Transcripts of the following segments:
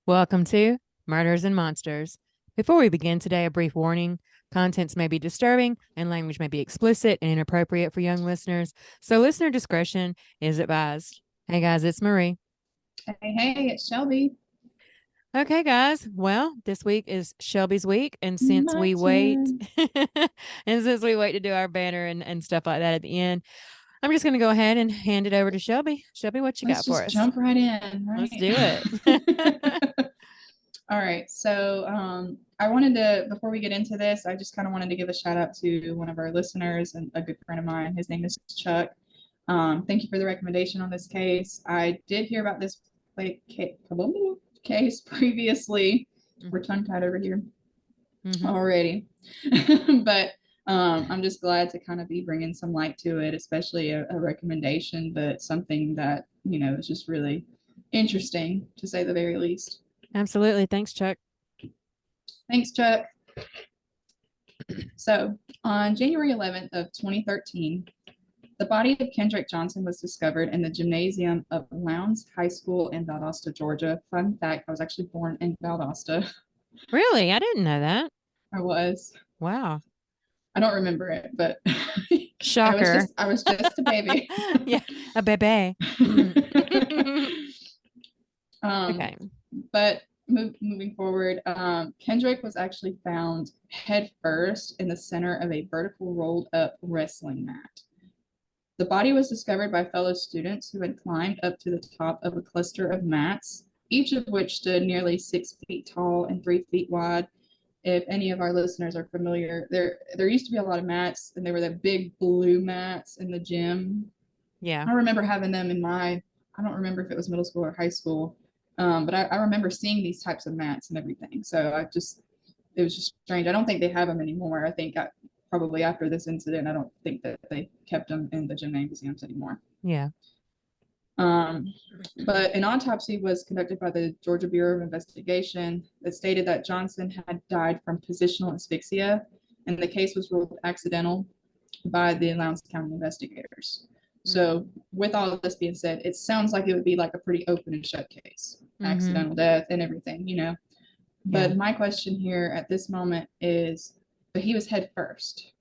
Welcome to Murders and Monsters. Before we begin today, a brief warning. Contents may be disturbing and language may be explicit and inappropriate for young listeners, so listener discretion is advised. Hey guys, it's Marie. Hey, it's Shelby. Okay, guys. Well, this week is Shelby's week, and since My we wait, turn. to do our banner and stuff like that at the end, I'm just going to go ahead and hand it over to Shelby. Shelby, what you Let's got for just us? jump right in, Let's right? do it. All right. So I wanted to, before we get into this, I just kind of wanted to give a shout out to one of our listeners and a good friend of mine. His name is Chuck. Thank you for the recommendation on this case. I did hear about this case previously. We're tongue tied over here already. But I'm just glad to kind of be bringing some light to it, especially a recommendation, but something that, is just really interesting to say the very least. Absolutely. Thanks, Chuck. Thanks, Chuck. So on January 11th of 2013, the body of Kendrick Johnson was discovered in the gymnasium of Lowndes High School in Valdosta, Georgia. Fun fact, I was actually born in Valdosta. Really? I didn't know that. I was. Wow. I don't remember it, but Shocker. I was just a baby. Yeah, a bebe. um, Okay. but moving forward, Kendrick was actually found head first in the center of a vertical rolled up wrestling mat. The body was discovered by fellow students who had climbed up to the top of a cluster of mats, each of which stood nearly 6 feet tall and 3 feet wide. If any of our listeners are familiar, there used to be a lot of mats, and they were the big blue mats in the gym. Yeah. I remember having them in my, I don't remember if it was middle school or high school, but I remember seeing these types of mats and everything. So it was just strange. I don't think they have them anymore. Probably after this incident, I don't think that they kept them in the gymnasiums anymore. Yeah. Um, but an autopsy was conducted by the Georgia Bureau of Investigation that stated that Johnson had died from positional asphyxia, and the case was ruled accidental by the Lowndes County investigators. So, with all of this being said, it sounds like it would be like a pretty open and shut case, accidental death and everything. Yeah. But my question here at this moment is, but he was head first.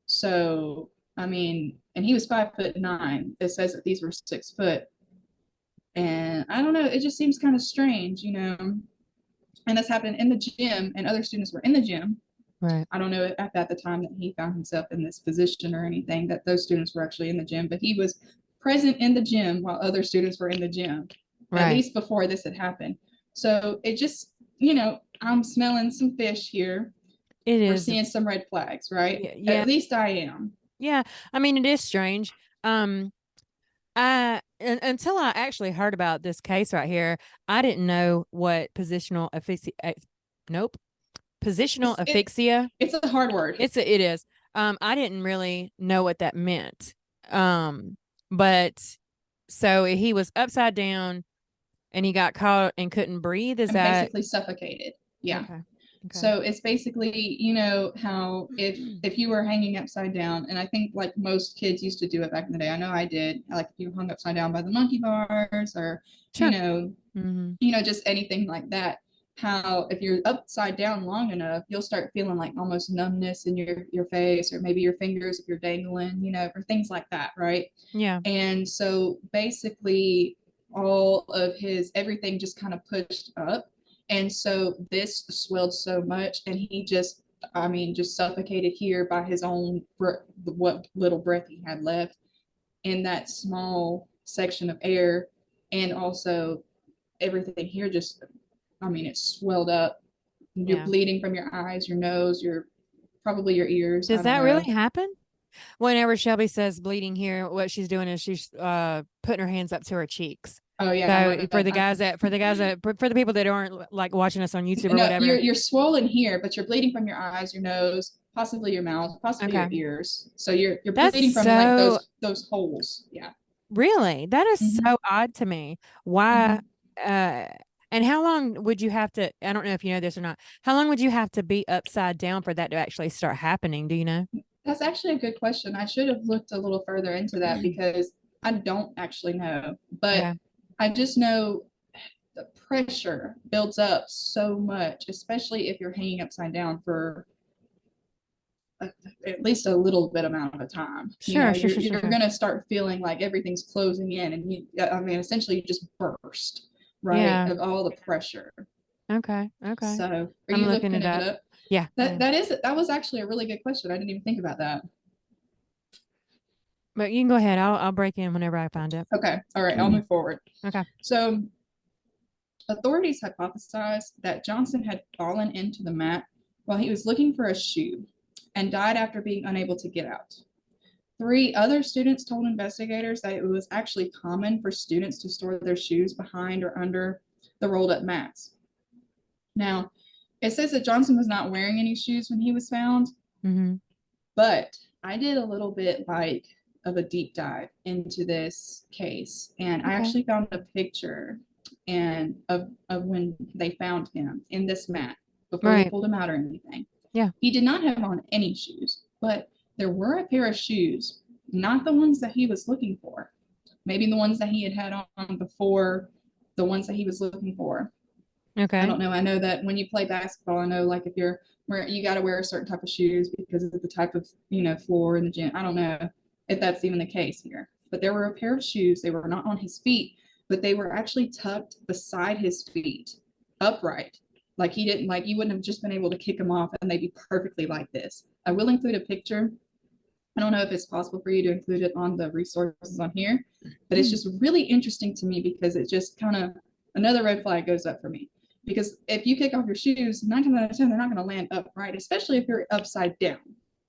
So, I mean, and he was 5'9". It says that these were 6 foot. And I don't know, it just seems kind of strange. And this happened in the gym, and other students were in the gym. Right. I don't know at the time that he found himself in this position or anything, that those students were actually in the gym, but he was present in the gym while other students were in the gym, at Right. least before this had happened. So it just, I'm smelling some fish here. It We're is. seeing some red flags, right? Yeah. Yeah. At least I am. Yeah. I mean, it is strange. Until I actually heard about this case right here, I didn't know what positional asphyxia. Nope. Positional It's it, asphyxia. it's a hard word. It is. I didn't really know what that meant. But so he was upside down and he got caught and couldn't breathe. Is And that basically suffocated. Yeah. okay? Okay. So it's basically, how if you were hanging upside down, and I think like most kids used to do it back in the day. I know I did. Like if you hung upside down by the monkey bars, or you Sure. know, Mm-hmm. just anything like that. How if you're upside down long enough, you'll start feeling like almost numbness in your face, or maybe your fingers if you're dangling, or things like that, right? Yeah. And so basically all of his everything just kind of pushed up. And so this swelled so much, and he just, I mean, just suffocated here by his own, what little breath he had left in that small section of air. And also everything here just, I mean, it swelled up. You're Yeah. bleeding from your eyes, your nose, probably your ears. I Does don't that really know. happen? Whenever Shelby says bleeding here, what she's doing is she's putting her hands up to her cheeks. Oh yeah, So for the people that aren't like watching us on YouTube or no, whatever. you're swollen here, but you're bleeding from your eyes, your nose, possibly your mouth, possibly your Okay. ears. So you're That's bleeding from like so those holes. Yeah. really, that is Mm-hmm. so odd to me. Why Mm-hmm. uh and how long would you have to, I don't know if you know this or not. How long would you have to be upside down for that to actually start happening? Do you know? That's actually a good question. I should have looked a little further into that because I don't actually know. But Okay. I just know the pressure builds up so much, especially if you're hanging upside down for at least a little bit amount of time. Sure, sure, sure, You're sure. going to start feeling like everything's closing in, and I mean, essentially, you just burst, right, Yeah. of all the pressure. Okay. Okay. So, are I'm you looking looking it it up. up? Yeah, I am. That was actually a really good question. I didn't even think about that. But you can go ahead. I'll break in whenever I find it. Okay, all right, I'll move forward. Okay. So, authorities hypothesized that Johnson had fallen into the mat while he was looking for a shoe and died after being unable to get out. 3 other students told investigators that it was actually common for students to store their shoes behind or under the rolled up mats. Now, it says that Johnson was not wearing any shoes when he was found, Mm-hmm. but I did a little bit like of a deep dive into this case, and I Okay. actually found a picture and of when they found him in this mat before they Right. pulled him out or anything. Yeah. He did not have on any shoes, but there were a pair of shoes, not the ones that he was looking for. Maybe the ones that he had on before the ones that he was looking for. I Okay. don't know. I know that when you play basketball, I know like if you're where you got to wear a certain type of shoes because of the type of floor in the gym. I don't know if that's even the case here, but there were a pair of shoes. They were not on his feet, but they were actually tucked beside his feet, upright. Like he didn't like you wouldn't have just been able to kick them off and they'd be perfectly like this. I will include a picture. I don't know if it's possible for you to include it on the resources on here, but it's just really interesting to me because it just kind of another red flag goes up for me. Because if you kick off your shoes, 9 times out of 10, they're not going to land upright, especially if you're upside down.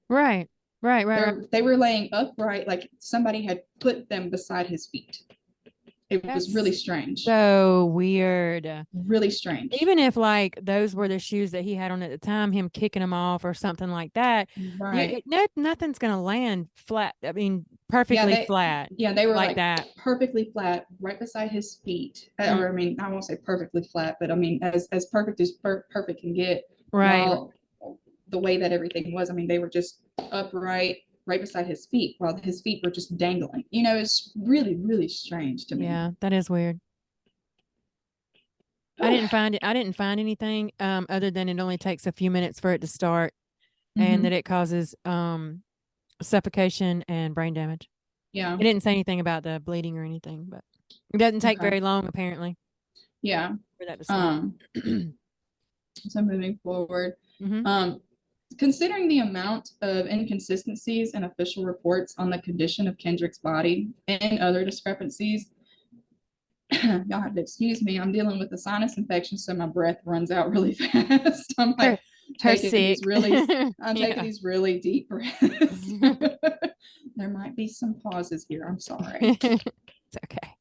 Right. Right. Right. Right. They were laying upright, like somebody had put them beside his feet. It was really That's strange. so weird. Really strange. Even if like those were the shoes that he had on at the time, him kicking them off or something like that, Right. nothing's gonna land flat. I mean, Yeah, perfectly flat they were like like that. perfectly flat right beside his feet. Mm, Or I mean, I won't say perfectly flat, but I mean as perfect as perfect can get. right. While the way that everything was, I mean, they were just upright right beside his feet while his feet were just dangling. It's really, really strange to me. Yeah, that is weird. I didn't find anything other than it only takes a few minutes for it to start and Mm-hmm. that it causes suffocation and brain damage. Yeah. It didn't say anything about the bleeding or anything, but it doesn't take Okay. very long apparently Yeah. for that to start. Um, so moving forward, Hmm. um, considering the amount of inconsistencies in official reports on the condition of Kendrick's body and other discrepancies, y'all have to excuse me. I'm dealing with a sinus infection, so my breath runs out really fast. I'm Her, like her taking sick. these really, I'm taking Yeah. these really deep breaths. There might be some pauses here. I'm sorry. It's okay.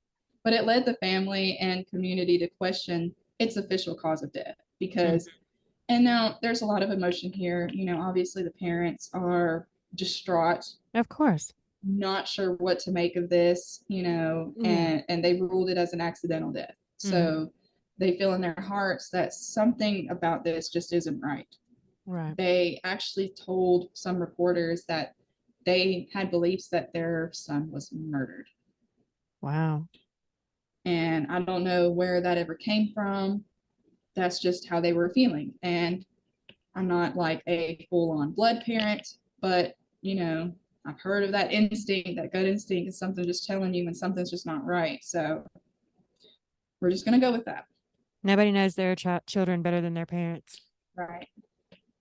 But it led the family and community to question its official cause of death because, Mhm. and now there's a lot of emotion here. Obviously the parents are distraught, Of course. not sure what to make of this, Yeah. and they ruled it as an accidental death. Hmm. So they feel in their hearts that something about this just isn't right. Right. They actually told some reporters that they had beliefs that their son was murdered. Wow. And I don't know where that ever came from. That's just how they were feeling. And I'm not like a full on blood parent, but I've heard of that instinct, that gut instinct is something just telling you when something's just not right. So we're just going to go with that. Nobody knows their children better than their parents. Right.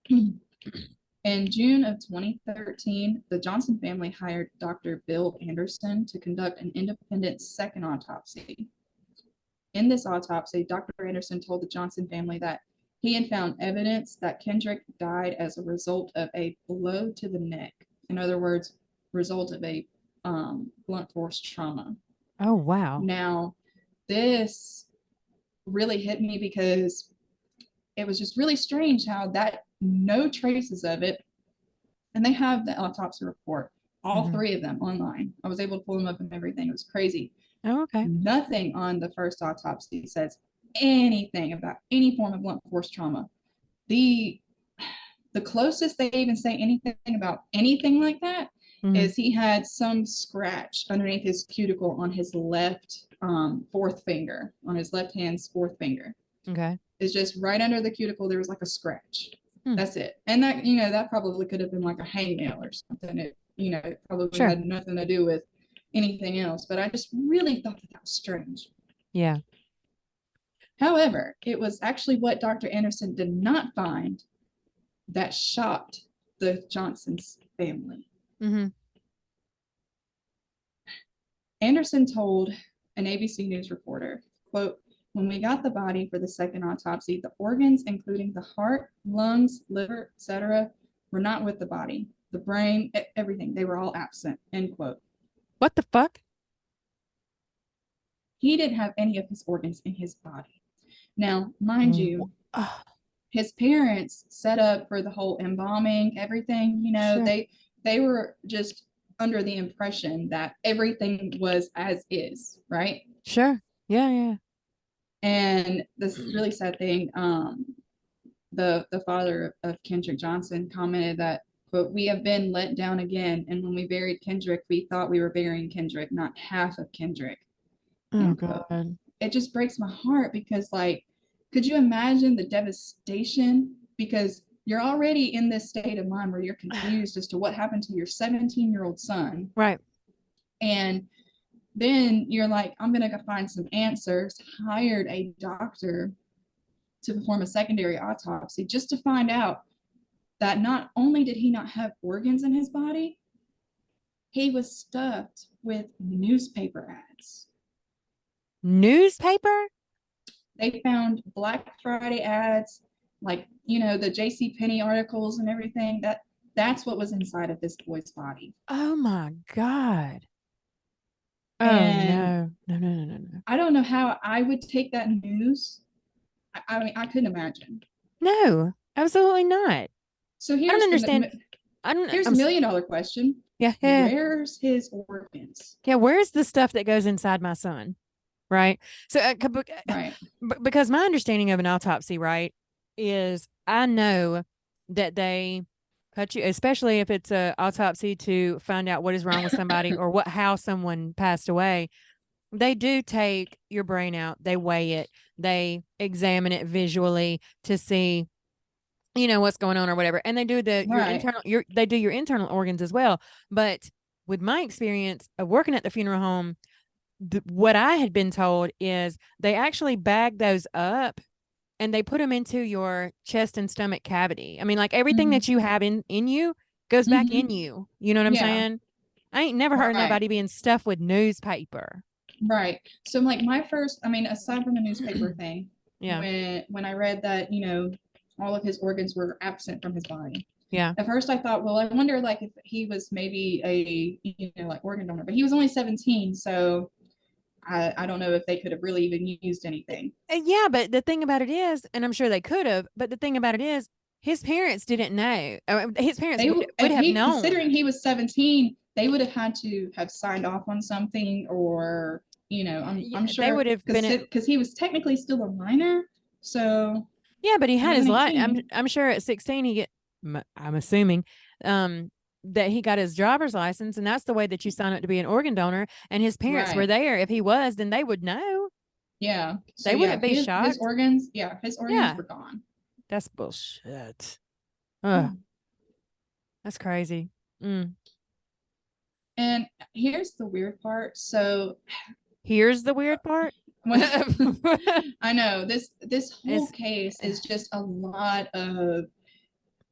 In June of 2013, the Johnson family hired Dr. Bill Anderson to conduct an independent second autopsy. In this autopsy, Dr. Anderson told the Johnson family that he had found evidence that Kendrick died as a result of a blow to the neck. In other words, result of a blunt force trauma. Oh, wow. Now, this really hit me because it was just really strange how that no traces of it, and they have the autopsy report, all Hmm. 3 of them online. I was able to pull them up and everything. It was crazy. Oh, okay. Nothing on the first autopsy says anything about any form of blunt force trauma. The the closest they even say anything about anything like that Hmm. is he had some scratch underneath his cuticle on his left fourth finger, on his left hand's fourth finger. Okay. It's just right under the cuticle. There was like a scratch. Hmm. That's it. And that, you know, that probably could have been like a hangnail or something. It, you know, it probably Sure. had nothing to do with anything else. But I just really thought that was strange. Yeah. However, it was actually what Dr. Anderson did not find that shocked the Johnsons family. Mm-hmm. Anderson told an ABC News reporter, quote, "When we got the body for the second autopsy, the organs, including the heart, lungs, liver, etc., were not with the body. The brain, everything, they were all absent," end quote. What the fuck? He didn't have any of his organs in his body. Now, mind you, his parents set up for the whole embalming, everything, you know, Sure. they were just under the impression that everything was as is, right? Sure. Yeah, yeah. And this really sad thing, the father of Kendrick Johnson commented that, quote, "We have been let down again. And when we buried Kendrick, we thought we were burying Kendrick, not half of Kendrick," Oh end quote. God. It just breaks my heart because, like, could you imagine the devastation? Because you're already in this state of mind where you're confused as to what happened to your 17-year-old son. Right. And then you're like, I'm going to go find some answers, hired a doctor to perform a secondary autopsy just to find out that not only did he not have organs in his body, he was stuffed with newspaper ads. Newspaper? They found Black Friday ads, like, you know, the J.C. Penney articles and everything. That's what was inside of this boy's body. Oh my God. Oh And no. No, no, no, no, no. I don't know how I would take that news. I mean, I couldn't imagine. No, absolutely not. So I don't here's understand. the I don't here's I'm a $1 million question. yeah, yeah. Where's his organs? Yeah, where's the stuff that goes inside my son? Right. So Right. because my understanding of an autopsy, right, is I know that they cut you, especially if it's a autopsy to find out what is wrong with somebody or how someone passed away. They do take your brain out, they weigh it, they examine it visually to see, you know, what's going on or whatever. And they do Right. they do your internal organs as well. But with my experience of working at the funeral home, what I had been told is they actually bag those up and they put them into your chest and stomach cavity. I mean, like everything Mm-hmm. that you have in you goes back in Mm-hmm. you. You know what I'm Yeah. saying? I ain't never heard of Right. nobody being stuffed with newspaper. Right. So like my first, I mean, aside from the newspaper thing, Yeah. when I read that, you know, all of his organs were absent from his body. Yeah. At first I thought, well, I wonder like if he was maybe a, you know, like organ donor, but he was only 17, so I don't know if they could have really even used anything. Yeah, but the thing about it is, and I'm sure they could have, but the thing about it is, his parents didn't know. His parents They would if have he known. considering he was 17, they would have had to have signed off on something, or you know, I'm Yeah, they sure would have been because he was technically still a minor, so yeah, but he he had his wasn't life. 18. I'm sure at 16 I'm assuming um that he got his driver's license, and that's the way that you sign up to be an organ donor. And his parents were Right. there. If he was, then they would know. Yeah. So They yeah, wouldn't be his shocked. organs, yeah, his organs Yeah, were gone. that's bullshit. Yeah. Ugh, that's crazy. Mm. And here's the weird part. So Here's the weird part. when I know this whole It's case is just a lot of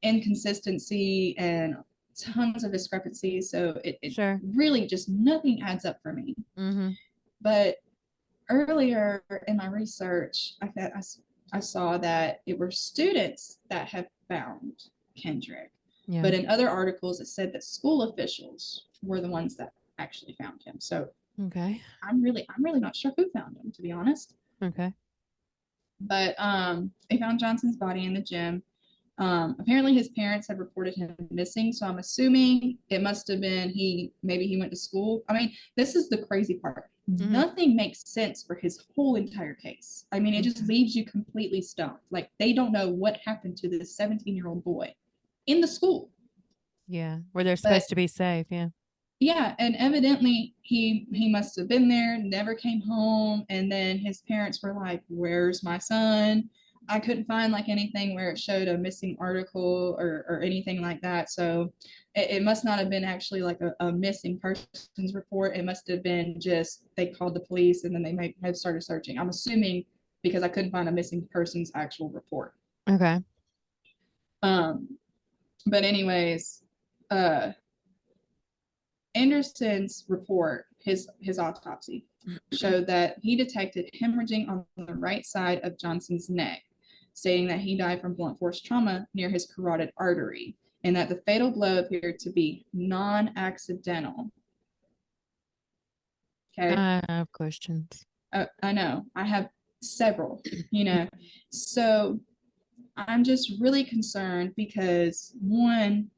inconsistency and tons of discrepancies. So it sure. really just nothing adds up for me. Mm-hmm. But earlier in my research, I saw that it were students that have found Kendrick. Yeah. But in other articles, it said that school officials were the ones that actually found him. So Okay. I'm really not sure who found him, to be honest. Okay. But they found Johnson's body in the gym. Apparently his parents had reported him missing, so I'm assuming it must have been maybe he went to school. I mean, this is the crazy part. Mm-hmm. Nothing makes sense for his whole entire case. I mean, it just leaves you completely stumped. Like they don't know what happened to this 17-year-old boy in the school. Yeah, where they're But supposed to be safe. Yeah. Yeah, and evidently he must have been there, never came home, and then his parents were like, "Where's my son?" I couldn't find like anything where it showed a missing article or anything like that. So it must not have been actually like a missing persons report. It must have been just they called the police and then they might have started searching. I'm assuming because I couldn't find a missing persons actual report. Okay. Um, but anyways, uh Anderson's report, his autopsy, showed that he detected hemorrhaging on the right side of Johnson's neck, stating that he died from blunt force trauma near his carotid artery, and that the fatal blow appeared to be non-accidental. Okay, I have questions. I know I have several, you know, so I'm just really concerned because one,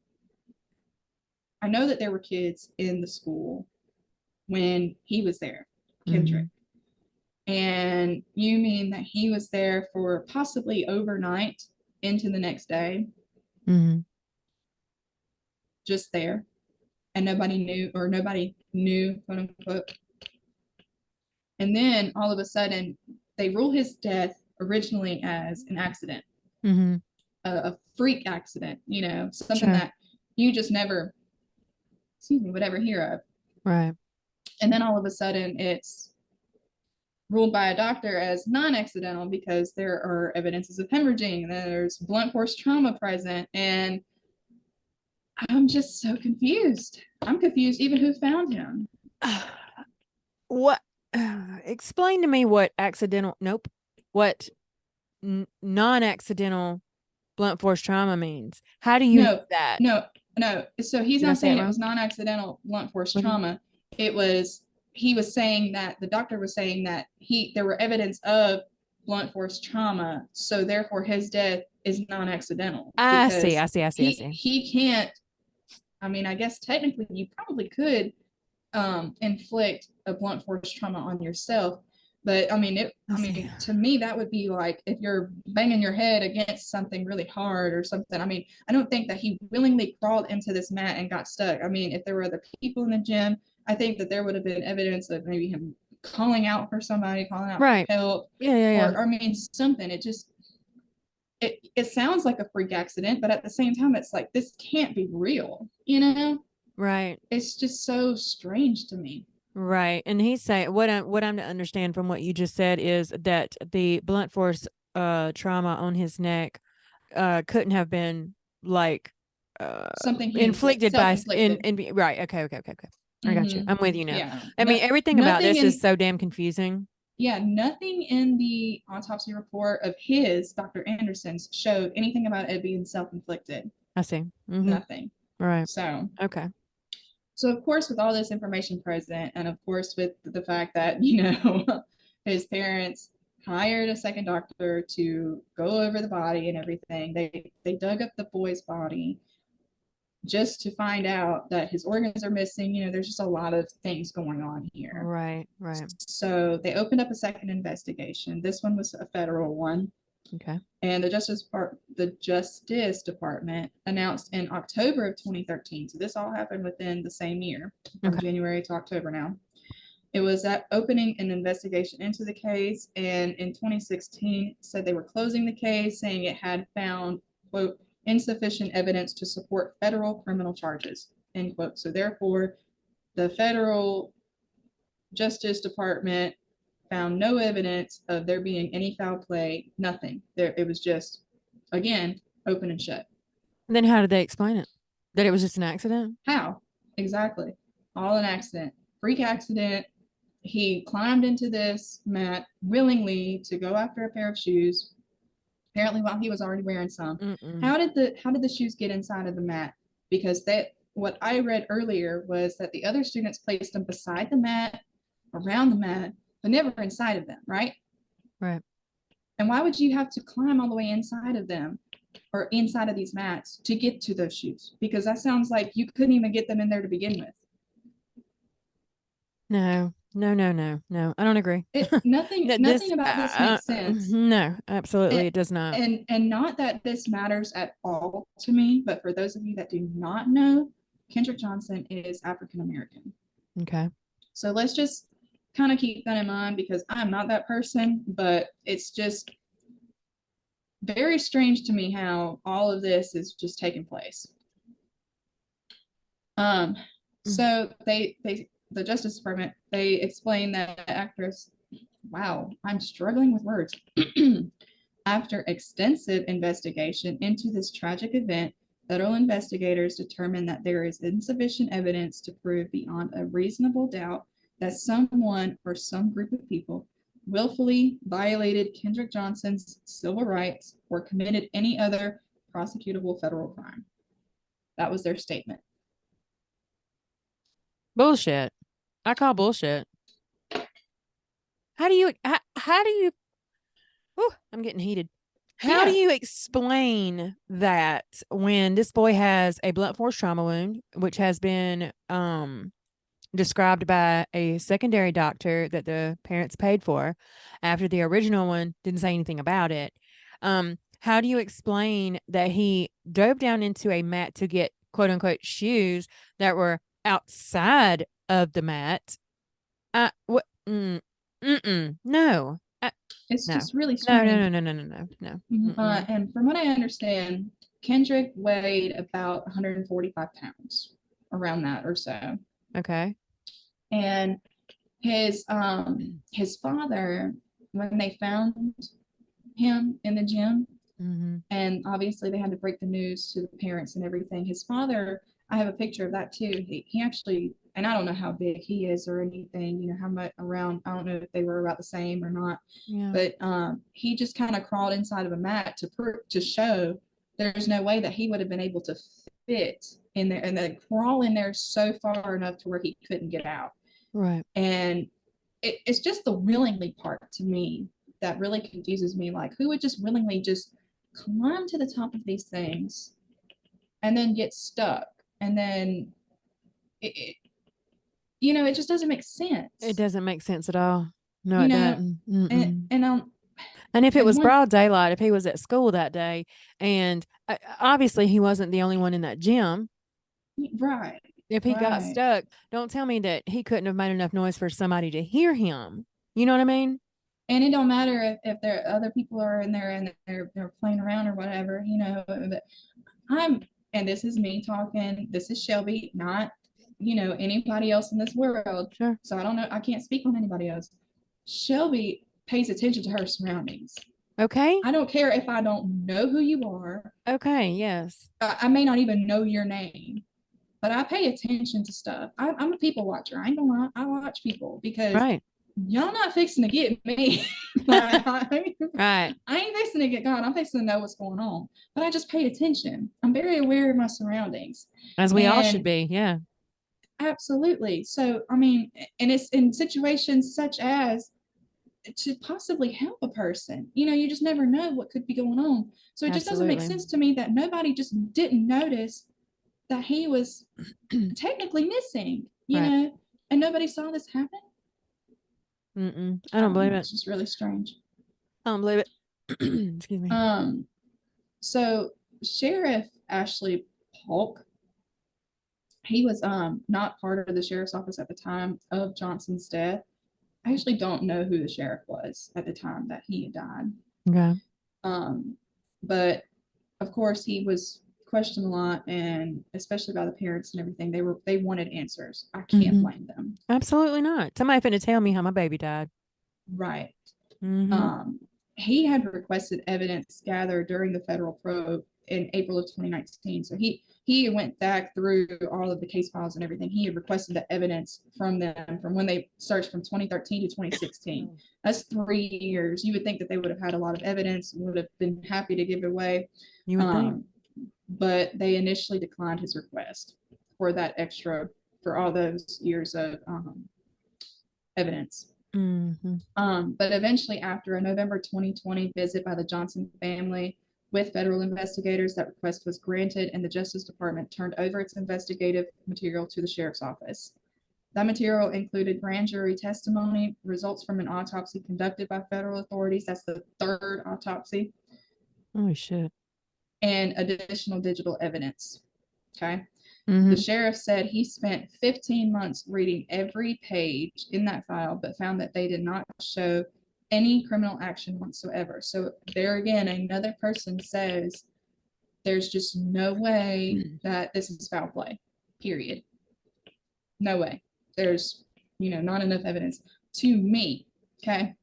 I know that there were kids in the school when he was there, Kendrick. Mhm. And you mean that he was there for possibly overnight into the next day, Mhm. just there, and nobody knew, quote unquote. And then all of a sudden, they rule his death originally as an accident, Mhm. a freak accident, you know, something Sure. that you just never, excuse me, would ever hear of. Right. And then all of a sudden, it's ruled by a doctor as non-accidental because there are evidences of hemorrhaging, there's blunt force trauma present, and I'm just so confused. I'm confused even who found him. What explain to me what accidental nope. What non-accidental blunt force trauma means. How do you know No, that? no, no. So he's Did I not say it saying it wrong? was non-accidental blunt force What trauma. It was he was saying that the doctor was saying that he there were evidence of blunt force trauma, so therefore his death is non-accidental I see. because I see. I see. I see. he can't. I mean, I guess technically you probably could inflict a blunt force trauma on yourself. But I mean, I I see. mean, to me, that would be like if you're banging your head against something really hard or something. I mean, I don't think that he willingly crawled into this mat and got stuck. I mean, if there were other people in the gym, I think that there would have been evidence of maybe him calling out for somebody, calling out for Right. help, Yeah. Yeah. Yeah. or I mean, something. It sounds like a freak accident, but at the same time, it's like this can't be real, you know? Right. It's just so strange to me. Right. And he's saying what I'm to understand from what you just said is that the blunt force trauma on his neck couldn't have been like Something he inflicted by self-inflicted. right. Okay. Okay. Okay. Okay. I got you. Mm-hmm. I'm with you now. Yeah. I mean, everything about Nothing this is in so damn confusing. yeah, nothing in the autopsy report of his, Dr. Anderson's, showed anything about it being self-inflicted. I see. Mm-hmm. Nothing. Right. So Okay. so of course with all this information present, and of course with the fact that, you know, his parents hired a second doctor to go over the body and everything. They dug up the boy's body just to find out that his organs are missing. You know, there's just a lot of things going on here. Right. Right. So they opened up a second investigation. This one was a federal one. Okay. And the Justice Department announced in October of 2013. So this all happened within the same year, from Okay. January to October now. It was that opening an investigation into the case, and in 2016 said they were closing the case, saying it had found, quote, insufficient evidence to support federal criminal charges, end quote. So therefore, the federal Justice Department found no evidence of there being any foul play, nothing. There, it was just, again, open and shut. And then how did they explain it? That it was just an accident? How? Exactly. All an accident. Freak accident. He climbed into this mat willingly to go after a pair of shoes, apparently while he was already wearing some. Mm-mm. How did the shoes get inside of the mat? Because that what I read earlier was that the other students placed them beside the mat, around the mat, but never inside of them, right? Right. And why would you have to climb all the way inside of them or inside of these mats to get to those shoes? Because that sounds like you couldn't even get them in there to begin with. No. No. No. No. No. I don't agree. It nothing No, nothing about this makes sense. no, absolutely, And, it does not. and not that this matters at all to me, but for those of you that do not know, Kendrick Johnson is African American. Okay. So let's just kind of keep that in mind because I'm not that person, but it's just very strange to me how all of this is just taking place. Um, so the Justice Department, they explain that actress, wow, I'm struggling with words. After extensive investigation into this tragic event, federal investigators determined that there is insufficient evidence to prove beyond a reasonable doubt that someone or some group of people willfully violated Kendrick Johnson's civil rights or committed any other prosecutable federal crime. That was their statement. Bullshit. I call bullshit. How do you I'm getting heated. How do Yeah. you explain that when this boy has a blunt force trauma wound, which has been described by a secondary doctor that the parents paid for after the original one didn't say anything about it? How do you explain that he dove down into a mat to get quote unquote shoes that were outside of the mat? What? No. It's No. just really No, no, strange. no, no, no, no, no, no. And from what I understand, Kendrick weighed about 145 pounds, around that or so. Okay. And his father, when they found him in the gym, Mm-hmm. and obviously they had to break the news to the parents and everything. His father, I have a picture of that too. He actually, and I don't know how big he is or anything, how much around, I don't know if they were about the same or not, Yeah. but he just kind of crawled inside of a mat to show there's no way that he would have been able to fit in there and then crawl in there so far enough to where he couldn't get out. Right. And it's just the willingly part to me that really confuses me. Like, who would just willingly just climb to the top of these things and then get stuck? And then, it just doesn't make sense. It doesn't make sense at all. No, You it know, doesn't. and Mm-mm. and And if it and was one broad daylight, if he was at school that day, and obviously he wasn't the only one in that gym, right, if he got right. stuck, don't tell me that he couldn't have made enough noise for somebody to hear him. You know what I mean? And it don't matter if there other people are in there and they're playing around or whatever, but I'm, and this is me talking, this is Shelby, not, anybody else in this world. Sure. So I don't know, I can't speak on anybody else. Shelby pays attention to her surroundings. Okay. I don't care if I don't know who you are. Okay. Yes. I may not even know your name, but I pay attention to stuff. I'm a people watcher. I ain't gonna lie. I watch people because Right. y'all not fixing to get me. I Right. ain't fixing to get God. I'm fixing to know what's going on. But I just pay attention. I'm very aware of my surroundings. As we all should And be. Yeah. absolutely. So, I mean, and it's in situations such as to possibly help a person. You just never know what could be going on. So it just doesn't make Absolutely. sense to me that nobody just didn't notice that he was technically missing, Right. and nobody saw this happen. I don't believe it. It's just really strange. I don't believe it. Excuse me. So Sheriff Ashley Polk, he was not part of the sheriff's office at the time of Johnson's death. I actually don't know who the sheriff was at the time that he had died. Okay. But of course he was questioned a lot, and especially by the parents and everything. They wanted answers. I can't blame them. Absolutely not. Somebody finna tell me how my baby died. Right. Mm-hmm. He had requested evidence gathered during the federal probe in April of 2019. So he went back through all of the case files and everything. He had requested the evidence from them from when they searched from 2013 to 2016. That's 3 years. You would think that they would have had a lot of evidence, would have been happy to give it away. You would think. But they initially declined his request for that extra, for all those years of evidence. Mm-hmm. But eventually, after a November 2020 visit by the Johnson family with federal investigators, that request was granted, and the Justice Department turned over its investigative material to the sheriff's office. That material included grand jury testimony, results from an autopsy conducted by federal authorities. That's the third autopsy. Holy shit. And additional digital evidence. Okay. The sheriff said he spent 15 months reading every page in that file, but found that they did not show any criminal action whatsoever. So there again, another person says there's just no way that this is foul play, period. No way. There's, not enough evidence to me. Okay.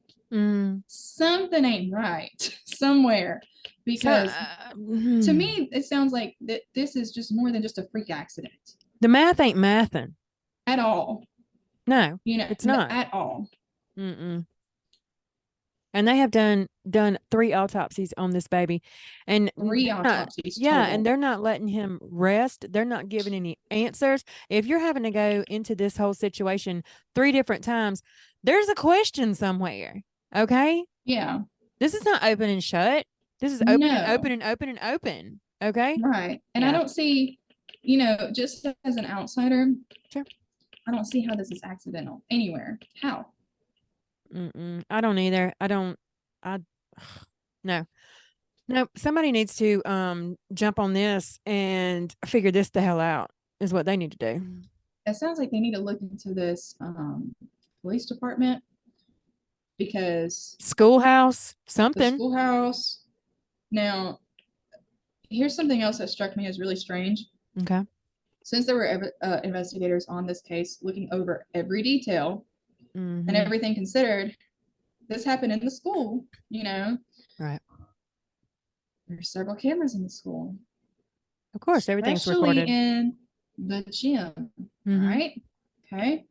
Something ain't right somewhere, because to me, it sounds like that this is just more than just a freak accident. The math ain't mathin' at all. No, it's not at all. And they have done 3 autopsies on this baby, and 3 autopsies. Yeah, total. and they're not letting him rest. They're not giving any answers. If you're having to go into this whole situation 3 different times, there's a question somewhere. Okay. Yeah. This is not open and shut. This is open and open and open and open. Okay. Right. And I don't see, just as an outsider, sure, I don't see how this is accidental anywhere. How? I don't either. No. Somebody needs to jump on this and figure this the hell out, is what they need to do. It sounds like they need to look into this police department, because schoolhouse, something. The schoolhouse. Now, here's something else that struck me as really strange. Okay. Since there were investigators on this case looking over every detail and everything considered, this happened in the school, Right. There's several cameras in the school. Of course, everything's recorded. Especially in the gym, right? Okay.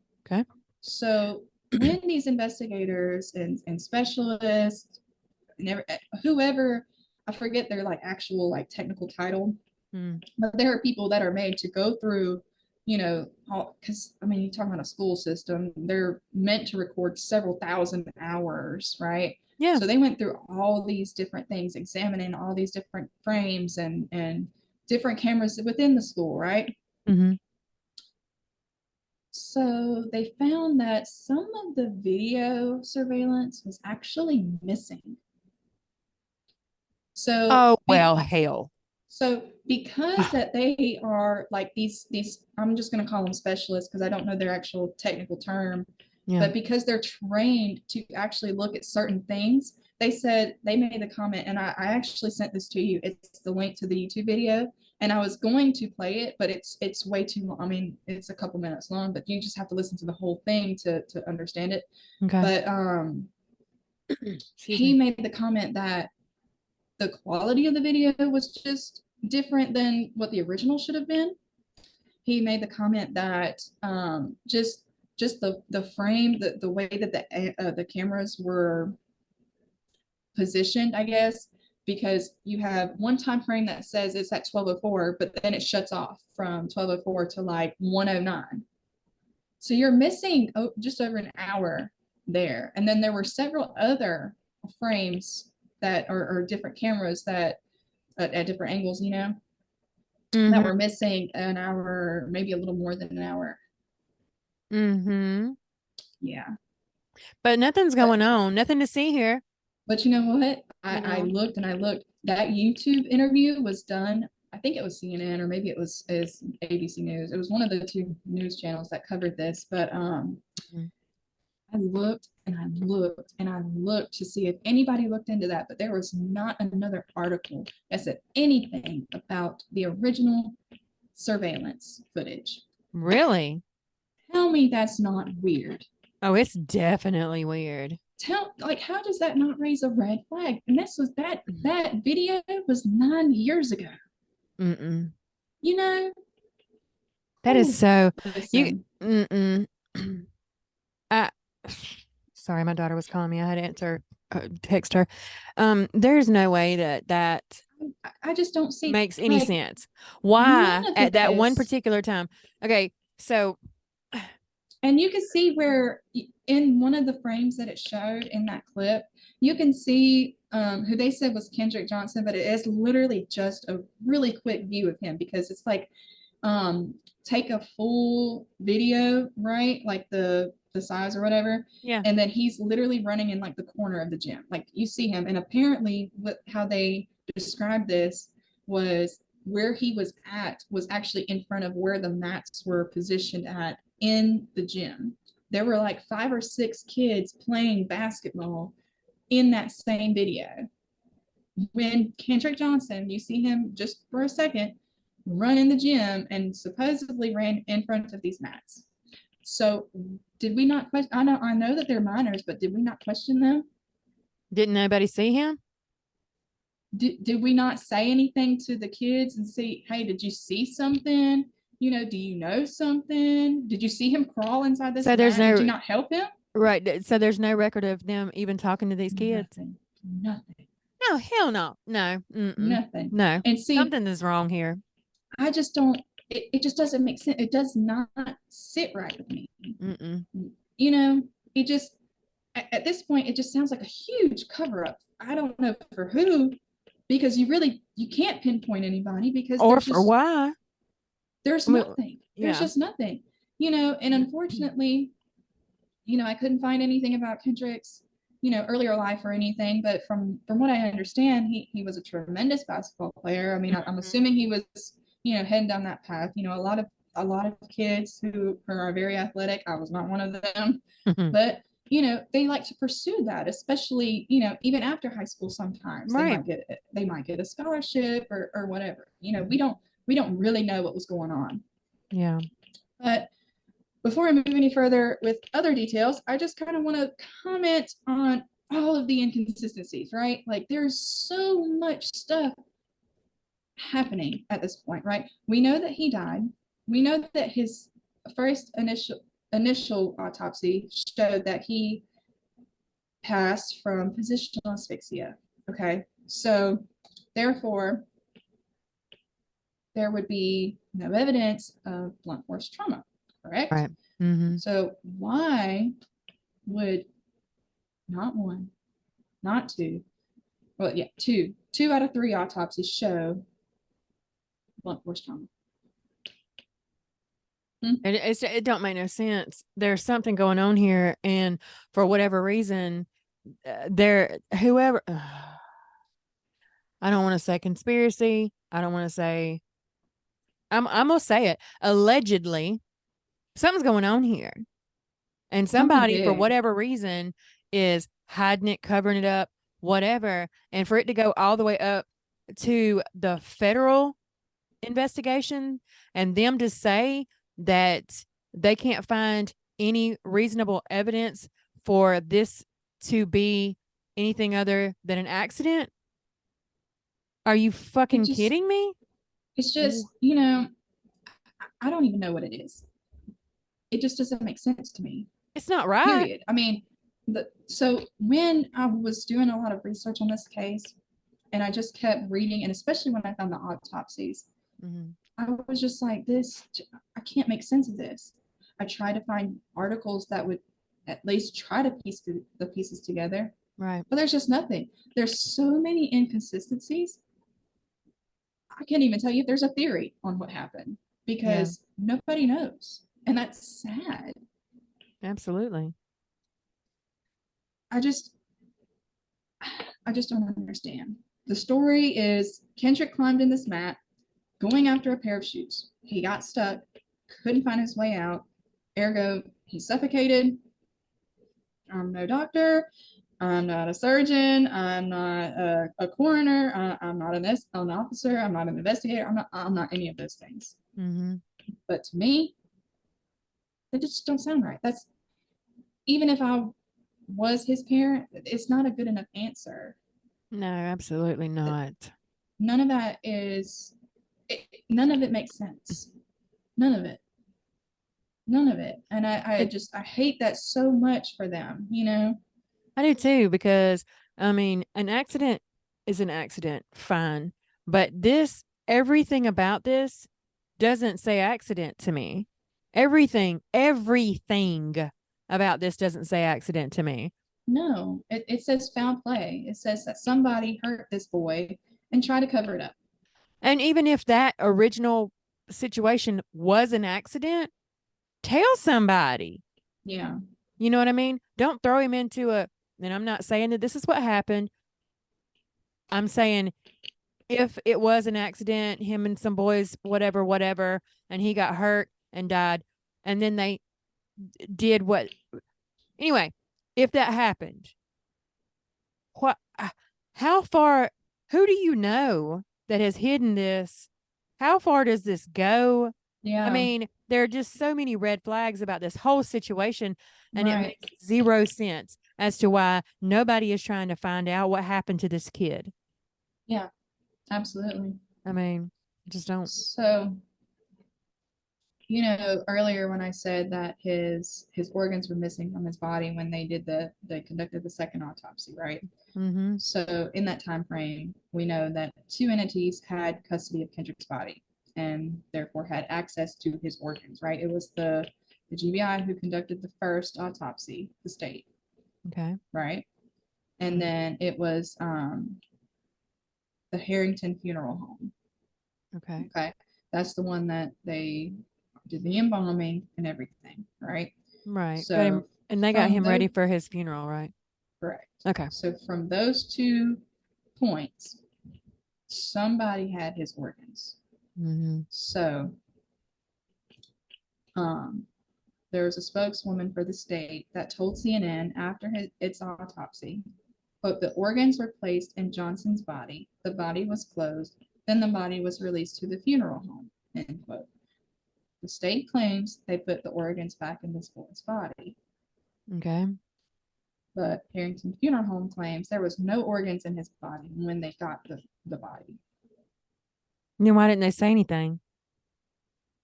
So when these investigators and specialists, whoever, I forget their actual technical title, but there are people that are made to go through, because you talk about a school system, they're meant to record several thousand hours, right? Yeah. So they went through all these different things, examining all these different frames and different cameras within the school, right? So they found that some of the video surveillance was actually missing. So hell. So because that they are these I'm just going to call them specialists because I don't know their actual technical term, but because they're trained to actually look at certain things, they made the comment, and I actually sent this to you. It's the link to the YouTube video, and I was going to play it, but it's way too long. It's a couple minutes long, but you just have to listen to the whole thing to understand it. Okay. But he made the comment that the quality of the video was just different than what the original should have been. He made the comment that just the frame, the way that the cameras were positioned, I guess, because you have one time frame that says it's at 12:04, but then it shuts off from 12:04 to 1:09. So you're missing just over an hour there. And then there were several other frames that are different cameras that at different angles, that were missing an hour, maybe a little more than an hour. Yeah. But nothing's going on. Nothing to see here. But you know what? I looked and I looked. That YouTube interview was done, I think it was CNN or maybe it was ABC News. It was one of the 2 news channels that covered this. But I looked and I looked and I looked to see if anybody looked into that, but there was not another article that said anything about the original surveillance footage. Really? Tell me that's not weird. Oh, it's definitely weird. How does that not raise a red flag? And that video was 9 years ago. That is so. Sorry, my daughter was calling me. I had to answer, text her. There's no way that I just don't see makes any sense. Why at that one particular time? Okay, so. And you can see where in one of the frames that it showed in that clip, you can see who they said was Kendrick Johnson, but it is literally just a really quick view of him, because it's take a full video, right? The size or whatever. Yeah. And then he's literally running in the corner of the gym. You see him. And apparently how they described this was where he was at was actually in front of where the mats were positioned at in the gym. There were like 5 or 6 kids playing basketball in that same video. When Kendrick Johnson, you see him just for a second run in the gym and supposedly ran in front of these mats. So did we not question? I know that they're minors, but did we not question them? Didn't nobody see him? Did we not say anything to the kids and see, hey, did you see something? Do you know something? Did you see him crawl inside this So there's mat? Did you no not help him? right. So there's no record of them even talking to these kids. Nothing. No, hell no, no, Nothing. no. And see, Something is wrong here. I just don't. It just doesn't make sense. It does not sit right with me. Mm-mm. It just at this point it just sounds like a huge cover up. I don't know for who, because you can't pinpoint anybody because Or for why? there's I mean, nothing. There's yeah. just nothing. And unfortunately, I couldn't find anything about Kendrick's, earlier life or anything. But from what I understand, he was a tremendous basketball player. I mean, I'm assuming he was, heading down that path. A lot of kids who are very athletic. I was not one of them, but they like to pursue that, especially even after high school. Sometimes right. they might get a scholarship or whatever. We don't really know what was going on. Yeah. But before I move any further with other details, I just kind of want to comment on all of the inconsistencies, right? Like there's so much stuff happening at this point, right? We know that he died. We know that his first initial autopsy showed that he passed from positional asphyxia. Okay. So therefore, there would be no evidence of blunt force trauma, correct? Right. Mm-hmm. So why would not one, not two, well, yeah, two out of 3 autopsies show blunt force trauma? It don't make no sense. There's something going on here, and for whatever reason, whoever. I don't want to say conspiracy. I don't want to say. I'm gonna say it. Allegedly, something's going on here, and Something somebody for big. whatever reason is hiding it, covering it up, whatever, and for it to go all the way up to the federal investigation and them to say that they can't find any reasonable evidence for this to be anything other than an accident. Are you It fucking just, kidding me? it's just, I don't even know what it is. It just doesn't make sense to me. It's not right. Period. I mean, so when I was doing a lot of research on this case, and I just kept reading, and especially when I found the autopsies, Mm-hmm. I was just like, I can't make sense of this. I tried to find articles that would at least try to piece the pieces together, Right. but there's just nothing. There's so many inconsistencies. I can't even tell you if there's a theory on what happened because nobody knows. And that's sad. Absolutely. I just don't understand. The story is Kendrick climbed in this mat, going after a pair of shoes. He got stuck, couldn't find his way out. Ergo, he suffocated. I'm no doctor. I'm not a surgeon. I'm not a coroner. I'm not an officer. I'm not an investigator. I'm not any of those things. Mm-hmm. But to me, they just don't sound right. That's even if I was his parent, it's not a good enough answer. No, absolutely not. None of that is. None of it makes sense. None of it. None of it. And I hate that so much for them. I do too, because I mean, an accident is an accident, fine. But everything about this doesn't say accident to me. Everything about this doesn't say accident to me. No, it says foul play. It says that somebody hurt this boy and try to cover it up. And even if that original situation was an accident, tell somebody. Yeah. You know what I mean? Don't throw him into and I'm not saying that this is what happened. I'm saying if it was an accident, him and some boys, whatever, and he got hurt and died, and then they did what? Anyway, if that happened, what? How far? Who do you know that has hidden this? How far does this go? I Yeah, mean, there are just so many red flags about this whole situation, and it right. makes zero sense as to why nobody is trying to find out what happened to this kid. Yeah, absolutely. I mean, just don't. So, earlier when I said that his organs were missing from his body when they conducted the second autopsy, right? Mm-hmm. So in that time frame, we know that two entities had custody of Kendrick's body and therefore had access to his organs, right? It was the GBI who conducted the first autopsy, the state, Okay. right? And then it was the Harrington Funeral Home. Okay. Okay, that's the one that they did the embalming and everything, right? Right. Got him, So and they got from him those, ready for his funeral, right? correct. Okay. So from those 2 points, somebody had his organs. Mm-hmm. So um, there was a spokeswoman for the state that told CNN after its autopsy, quote, the organs were placed in Johnson's body, the body was closed, then the body was released to the funeral home, end quote. The state claims they put the organs back in this boy's body, Okay. but Harrington Funeral Home claims there was no organs in his body when they got the body. Then why didn't they say anything?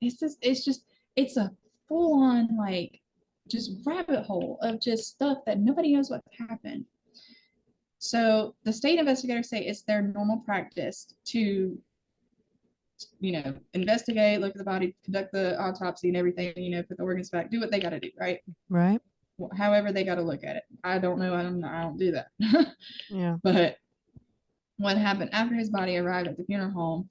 It's a full on like just rabbit hole of just stuff that nobody knows what happened. So the state investigators say it's their normal practice to, investigate, look at the body, conduct the autopsy and everything, put the organs back, do what they got to do, right? Right. However they got to look at it. I don't know. I don't do that. Yeah. But what happened after his body arrived at the funeral home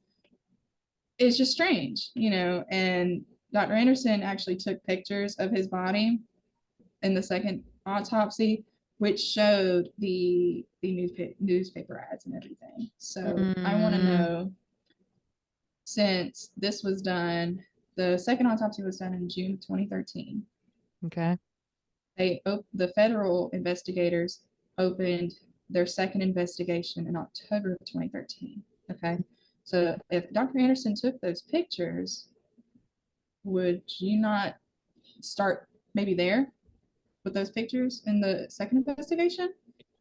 is just strange, and Dr. Anderson actually took pictures of his body in the second autopsy, which showed the newspaper ads and everything. So I want to Mm, know, since this was done, the second autopsy was done in June 2013. okay. The federal investigators opened their second investigation in October of 2013. Okay, so if Dr. Anderson took those pictures, would you not start maybe there with those pictures in the second investigation?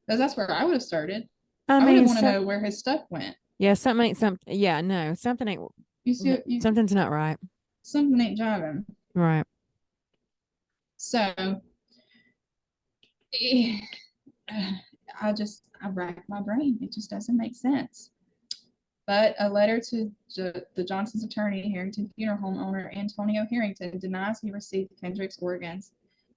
Because that's where I would have started. I I would have mean, want to know where his stuff went. yeah, something ain't something. Yeah, no, something ain't. You see, Something's not right. something ain't jiving. Right. So I rack my brain. It just doesn't make sense. But a letter to the Johnson's attorney, Harrington Funeral Home owner Antonio Harrington, denies he received Kendrick's organs.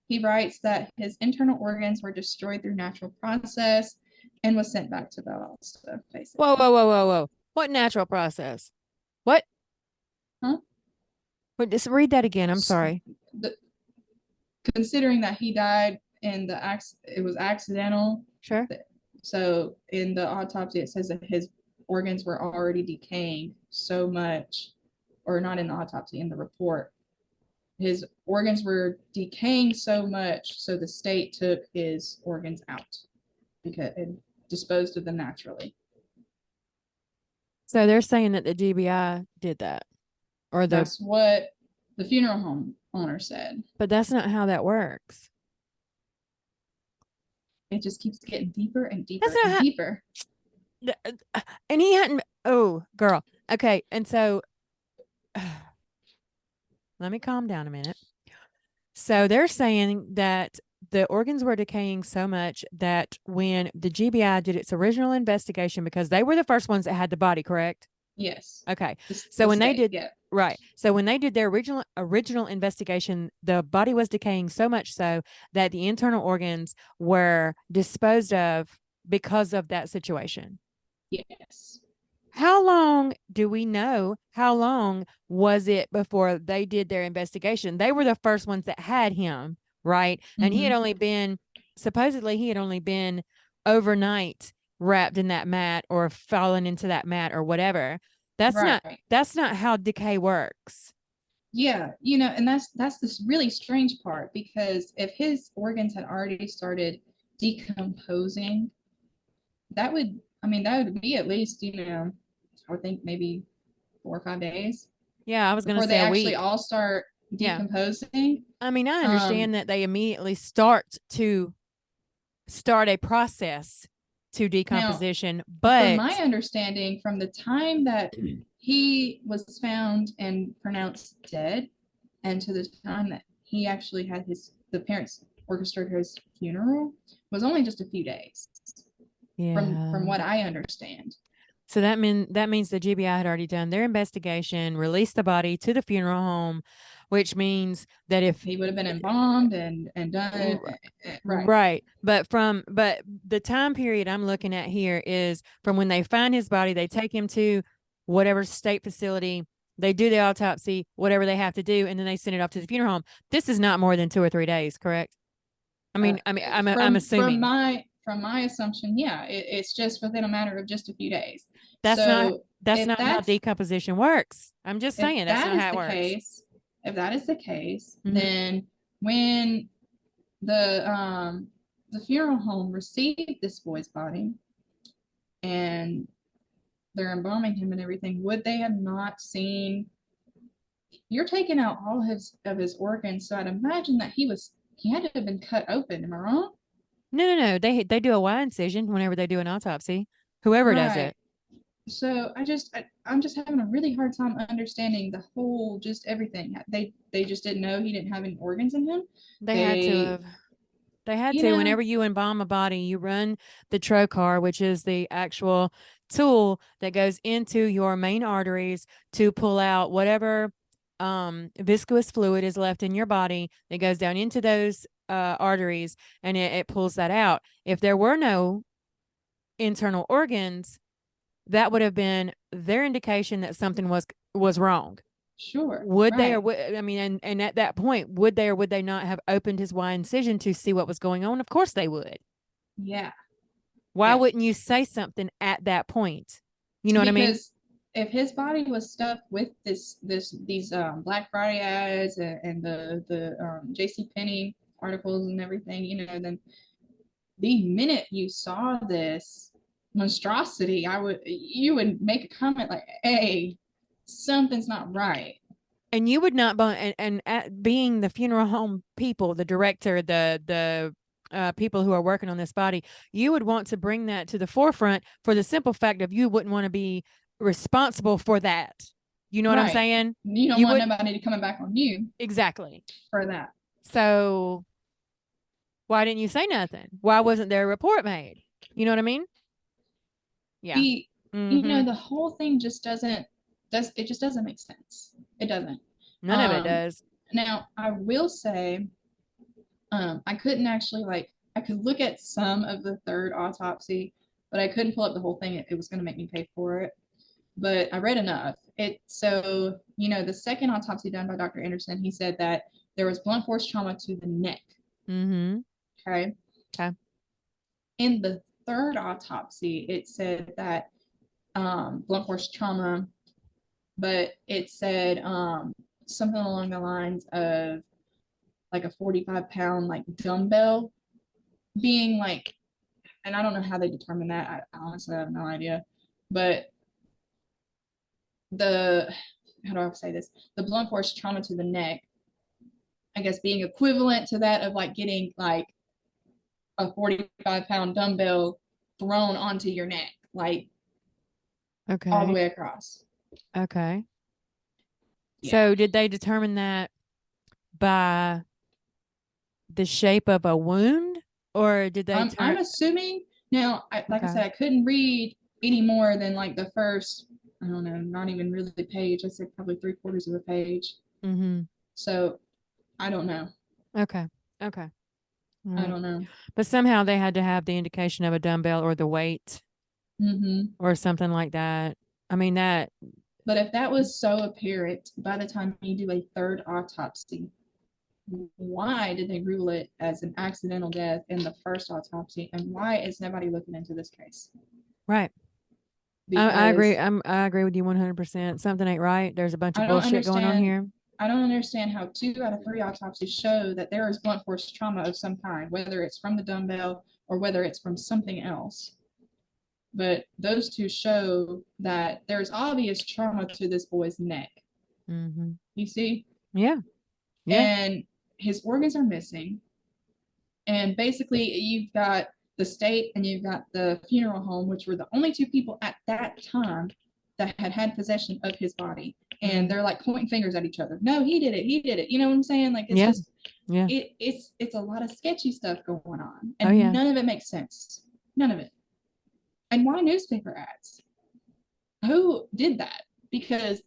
He writes that his internal organs were destroyed through natural process and was sent back to Valdosta, Whoa, basically. whoa, whoa, whoa, whoa. What natural process? What? Huh? Wait, just read that again. I'm sorry. The, Considering that he died in it was accidental. Sure. So in the autopsy, it says that his organs were already decaying so much, or not in the autopsy, in the report. His organs were decaying so much, so the state took his organs out because it disposed of them naturally. So they're saying that the GBI did that, or That's what the funeral home owner said. but that's not how that works. It just keeps getting deeper and That's deeper not and how. deeper. And he hadn't. Oh, girl. Okay, and so let me calm down a minute. So they're saying that the organs were decaying so much that when the GBI did its original investigation, because they were the first ones that had the body, correct? Yes. Okay. So the when they state, did yeah. right. So when they did their original investigation, the body was decaying so much so that the internal organs were disposed of because of that situation. Yes. How long do we know? How long was it before they did their investigation? They were the first ones that had him, right? And he had Mm-hmm. only been, supposedly, he had only been overnight wrapped in that mat or fallen into that mat or whatever. That's not Right. that's not how decay works. Yeah, and that's this really strange part, because if his organs had already started decomposing, that would be at least, I would think maybe 4 or 5 days Yeah, I was going to before they say a actually week. all start Yeah. decomposing. I mean, I Um, understand that they immediately start a process to Now, decomposition, from my but understanding, from the time that he was found and pronounced dead, and to the time that he actually had the parents orchestrated his funeral, was only just a few days. From yeah. what I understand, So that means the GBI had already done their investigation, released the body to the funeral home, which means that if he would have been embalmed and done right. right, but the time period I'm looking at here is from when they find his body, they take him to whatever state facility, they do the autopsy, whatever they have to do, and then they send it off to the funeral home. This is not more than 2 or 3 days, correct? I Uh, mean, I'm from assuming my assumption, yeah, it's just within a matter of just a few days. that's not So that's if not how that's decomposition works. I'm just if saying that's that not is how it the works. case, if that is the case, Mm-hmm. then when the funeral home received this boy's body and they're embalming him and everything, would they have not seen? You're taking out all his organs, so I'd imagine that he had to have been cut open. Am I wrong? No. They do a Y incision whenever they do an autopsy. Whoever does Right. it, So I'm just having a really hard time understanding the whole, just everything. They just didn't know he didn't have any organs in him. they had to They, have. They had you to. know, Whenever you embalm a body, you run the trocar, which is the actual tool that goes into your main arteries to pull out whatever viscous fluid is left in your body. It goes down into those arteries and it pulls that out. If there were no internal organs, that would have been their indication that something was wrong. sure, Would they or right, would I mean, and at that point, would they or would they not have opened his Y incision to see what was going on? Of course they would. yeah, Why yeah. wouldn't you say something at that point? You know what I mean? Because if his body was stuffed with these Black Friday ads and the J.C. Penney articles and everything, then the minute you saw this monstrosity, you would make a comment like, "Hey, something's not right." And you would not, and at being the funeral home people, the director, the people who are working on this body, you would want to bring that to the forefront for the simple fact of you wouldn't want to be responsible for that. You know what I'm Right. saying? You don't You want would nobody to coming back on you exactly. for that. So why didn't you say nothing? Why wasn't there a report made? You know what I mean? Yeah. The Mm-hmm. the whole thing just doesn't make sense. It doesn't. None of it Um does. Now I will say, I couldn't actually, like, I could look at some of the third autopsy, but I couldn't pull up the whole thing. It was going to make me pay for it. But I read enough. The second autopsy done by Dr. Anderson, he said that there was blunt force trauma to the neck. Mm-hmm. Okay. Okay. In the third autopsy, it said that blunt force trauma, but it said something along the lines of like a 45-pound like dumbbell being like, and I don't know how they determine that. I honestly have no idea. But the how do I say this? The blunt force trauma to the neck, I guess, being equivalent to that of like getting like a 45-pound dumbbell thrown onto your neck, like all the Okay. way across. Okay. Yeah. So did they determine that by the shape of a wound or did they I'm turn assuming now, like I okay. said, I couldn't read any more than like the first, I don't know, not even really the page. I said probably 3/4 of a page. Mhm. So I don't know. Okay. Okay. All I right. don't know. But somehow they had to have the indication of a dumbbell or the weight Hmm. or something like that. I mean that But if that was so apparent by the time you do a third autopsy, why did they rule it as an accidental death in the first autopsy, and why is nobody looking into this case? Right. I agree. Because I agree with you 100%. Something ain't right. There's a bunch of I don't bullshit going on understand. here. I don't understand how 2 out of 3 autopsies show that there is blunt force trauma of some kind, whether it's from the dumbbell or whether it's from something else. But those two show that there's obvious trauma to this boy's neck. Mm-hmm. You see? Yeah. Yeah. And his organs are missing. And basically, you've got the state and you've got the funeral home, which were the only 2 people at that time that had possession of his body. And they're like pointing fingers at each other. No, he did it. He did it. You know what I'm saying? Like it's Yeah. just Yeah. it's a lot of sketchy stuff going on, Oh and yeah. none of it makes sense. None of it. And why newspaper ads? Who did that? Because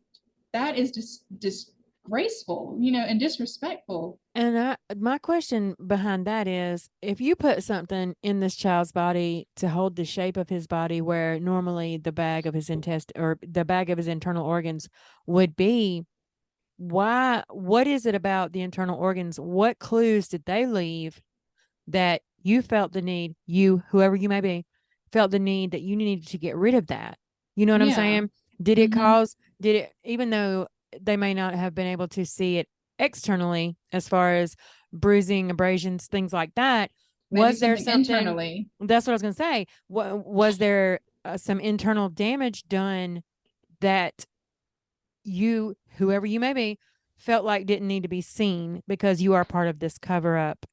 that is just disgraceful, and disrespectful. And my question behind that is, if you put something in this child's body to hold the shape of his body where normally the bag of his intestine or the bag of his internal organs would be, what is it about the internal organs? What clues did they leave that you felt the need, whoever you may be, felt the need that you needed to get rid of that? You know what I'm Yeah. saying? Did it Mm-hmm. cause, did it, even though they may not have been able to see it externally as far as bruising, abrasions, things like that, Maybe was there something something? internally. That's what I was going to say. Was there some internal damage done that whoever you may be, felt like didn't need to be seen because you are part of this cover up,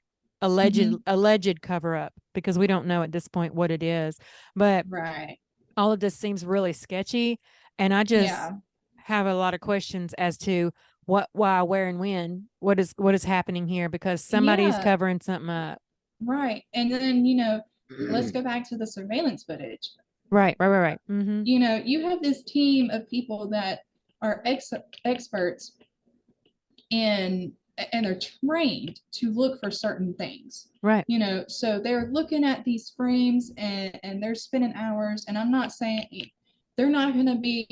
Mm-hmm. alleged cover up, because we don't know at this point what it is. But Right. all of this seems really sketchy, and I just Yeah. have a lot of questions as to what, why, where, and when. What is happening here? Because somebody's Yeah. covering something up. Right. And then, let's go back to the surveillance footage. Right, right, right, right. Mm-hmm. You have this team of people that are experts in and they're trained to look for certain things. Right. So they're looking at these frames and they're spending hours. And I'm not saying they're not going to be,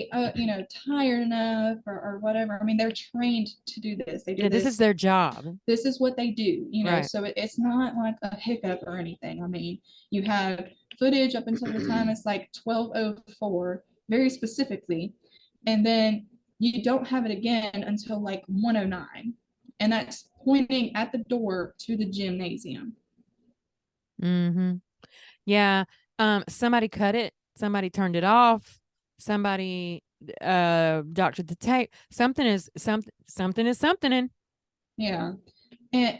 tired enough or whatever. I mean, they're trained to do this. They do Yeah, this is this. their job. This is what they do. Right. So it's not like a hiccup or anything. I mean, you have footage up until the time it's like 12:04, very specifically, and then you don't have it again until like 1:09, and that's pointing at the door to the gymnasium. Mm-hmm. Yeah. Somebody cut it. Somebody turned it off. Somebody doctored the tape. Something is something in. Yeah. And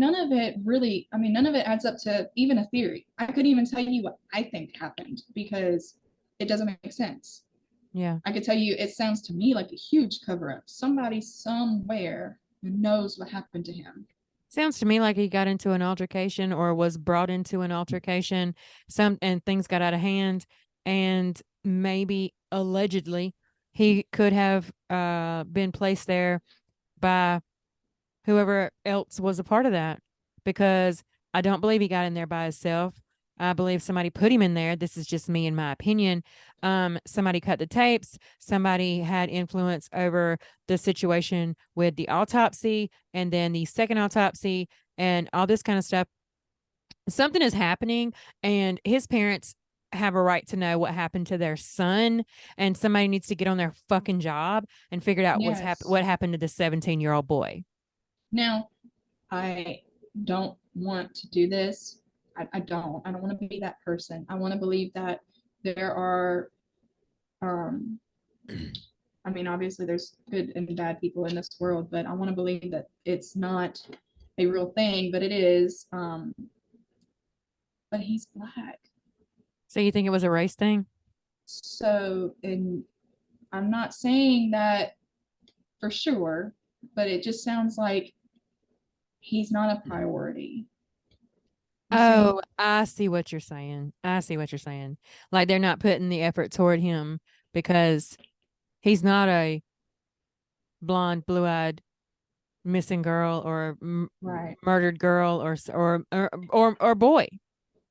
none of it really, I mean, none of it adds up to even a theory. I couldn't even tell you what I think happened because it doesn't make sense. Yeah. I could tell you it sounds to me like a huge cover up. Somebody somewhere knows what happened to him. Sounds to me like he got into an altercation or was brought into an altercation, and things got out of hand, and maybe allegedly he could have been placed there by whoever else was a part of that, because I don't believe he got in there by himself. I believe somebody put him in there. This is just me in my opinion. Somebody cut the tapes. Somebody had influence over the situation with the autopsy and then the second autopsy and all this kind of stuff. Something is happening, and his parents have a right to know what happened to their son, and somebody needs to get on their fucking job and figure out Yes. what happened to the 17-year-old boy. Now, I don't want to do this. I don't. I don't want to be that person. I want to believe that there are, um, I mean, obviously there's good and bad people in this world, but I want to believe that it's not a real thing, but it is. But he's black. So you think it was a race thing? So, and I'm not saying that for sure, but it just sounds like he's not a priority. You see? Oh, I see what you're saying. I see what you're saying. Like they're not putting the effort toward him because he's not a blonde, blue-eyed missing girl or Right. murdered girl or boy,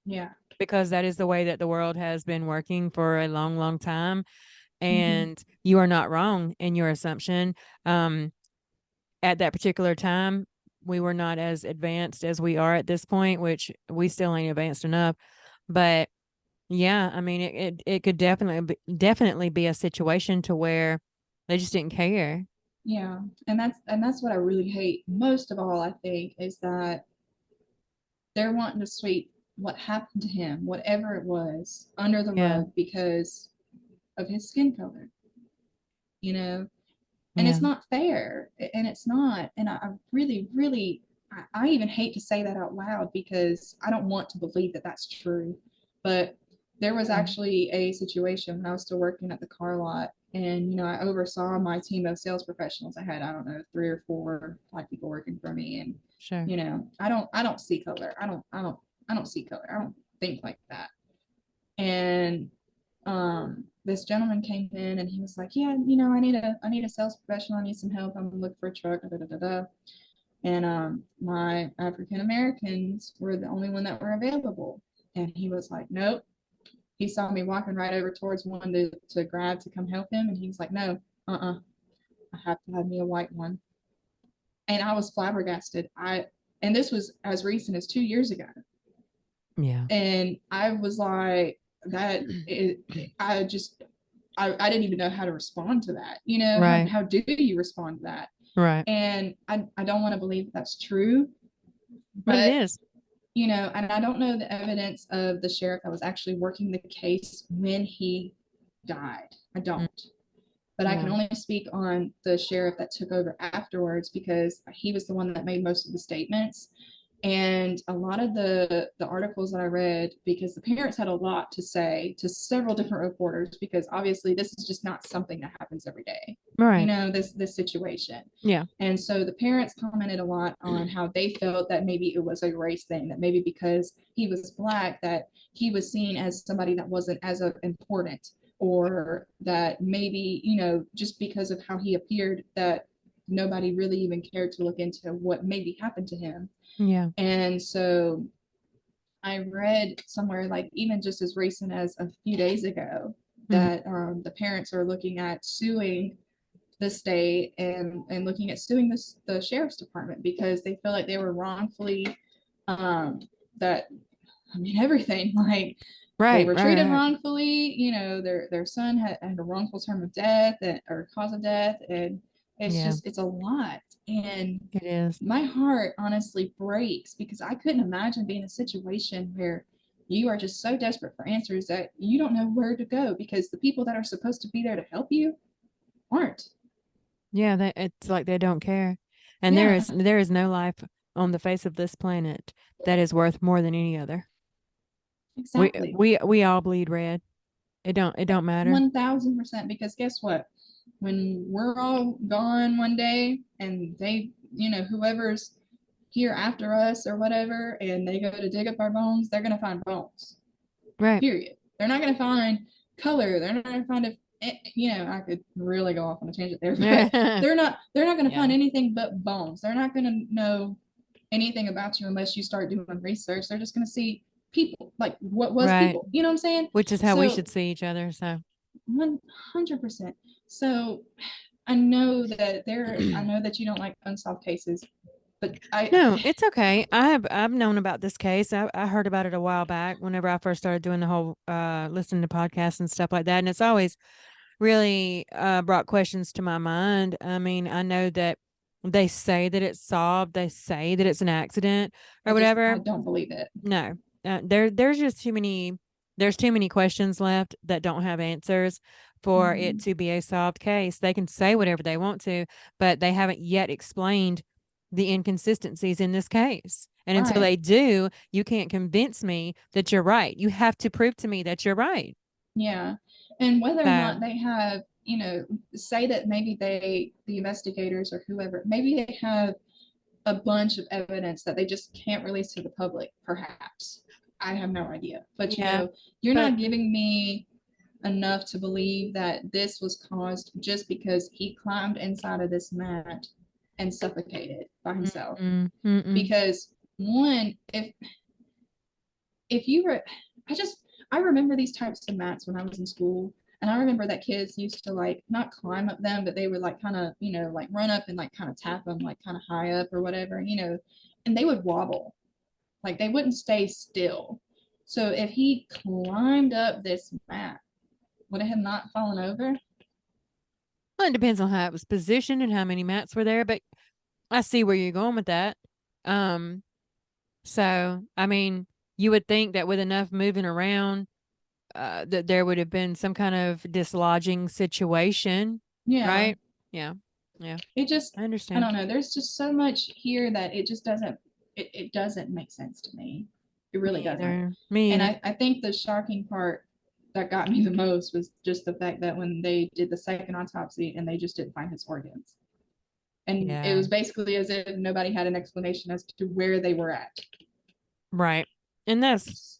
Yeah. because that is the way that the world has been working for a long, long time. Mm-hmm. And you are not wrong in your assumption. At that particular time, we were not as advanced as we are at this point, which we still ain't advanced enough. But yeah, I mean, it could definitely be a situation to where they just didn't care. Yeah, and that's what I really hate most of all, I think, is that they're wanting to sweep what happened to him, whatever it was, under the Yeah, rug because of his skin color, you know? And yeah, it's not fair. And it's not. And I really, really, I even hate to say that out loud because I don't want to believe that that's true. But there was yeah, actually a situation when I was still working at the car lot. And, I oversaw my team of sales professionals. I had, I don't know, 3 or 4 black people working for me. And, sure. I don't see color. I don't see color. I don't think like that. And this gentleman came in and he was like, yeah, I need a sales professional. I need some help. I'm looking for a truck. Da, da, da, da. And my African Americans were the only one that were available. And he was like, nope. He saw me walking right over towards one to grab to come help him. And he was like, no, I have to have me a white one. And I was flabbergasted. And this was as recent as 2 years ago. Yeah. And I was like, I just I didn't even know how to respond to that. How Right. how do you respond to that? Right. And I don't want to believe that's true, But it but is. and I don't know the evidence of the sheriff that was actually working the case when he died. I Mm, don't. But I can yeah. only speak on the sheriff that took over afterwards because he was the one that made most of the statements. And a lot of the articles that I read, because the parents had a lot to say to several different reporters, because obviously this is just not something that happens every day, Right. this situation. Yeah. And so the parents commented a lot on how they felt that maybe it was a race thing, that maybe because he was black, that he was seen as somebody that wasn't as important, or that maybe, just because of how he appeared, that nobody really even cared to look into what maybe happened to him. Yeah. And so I read somewhere, like even just as recent as a few days ago, Mhm. that the parents are looking at suing the state and looking at suing the sheriff's department because they feel like they were wrongfully, um, that, I mean, everything, like they Right. were Right. treated Right. wrongfully. Their son had a wrongful term of death, or cause of death, and Yeah. it's a lot. And It is. my heart honestly breaks because I couldn't imagine being in a situation where you are just so desperate for answers that you don't know where to go because the people that are supposed to be there to help you aren't. Yeah. It's like they don't care. And Yeah, there is no life on the face of this planet that is worth more than any other. exactly. We all bleed red. It don't matter. 1000%. Because guess what? When we're all gone one day and whoever's here after us or whatever, and they go to dig up our bones, they're going to find bones. Right. Period. They're not going to find color. They're not going to find I could really go off on a tangent there, but they're not going to Yeah. find anything but bones. They're not going to know anything about you unless you start doing research. They're just going to see people, like what was Right. people. You know what I'm saying? Which is how we So should see each other. So 100%. So I know that you don't like unsolved cases, but no, it's okay. I've known about this case. I heard about it a while back whenever I first started doing the whole listening to podcasts and stuff like that. And it's always really brought questions to my mind. I mean, I know that they say that it's solved, they say that it's an accident or I whatever. don't believe it. No, there's just too many. There's too many questions left that don't have answers for it Mhm. to be a solved case. They can say whatever they want to, but they haven't yet explained the inconsistencies in this case. And until Right. they do, you can't convince me that you're right. You have to prove to me that you're right. Yeah. And whether or not So, they have, say that maybe the investigators or whoever, maybe they have a bunch of evidence that they just can't release to the public, perhaps. I have no idea. But, yeah, you're but not giving me enough to believe that this was caused just because he climbed inside of this mat and suffocated by himself. mm-mm, mm-mm. Because one, if you were, I remember these types of mats when I was in school, And I remember that kids used to like not climb up them, but they would like kind of, like run up and like kind of tap them like kind of high up or whatever, and they would wobble. Like they wouldn't stay still. So if he climbed up this mat, would it have not fallen over? Well, it depends on how it was positioned and how many mats were there, but I see where you're going with that. Um, so I mean, you would think that with enough moving around, that there would have been some kind of dislodging situation, Yeah. right? Yeah. Yeah. It just, I I understand. don't know. There's just so much here that it just doesn't, it doesn't make sense to me. It really Me doesn't. either. Me And either. I think the shocking part that got me the most was just the fact that when they did the second autopsy and they just didn't find his organs. And it Yeah. was basically as if nobody had an explanation as to where they were at. Right. And that's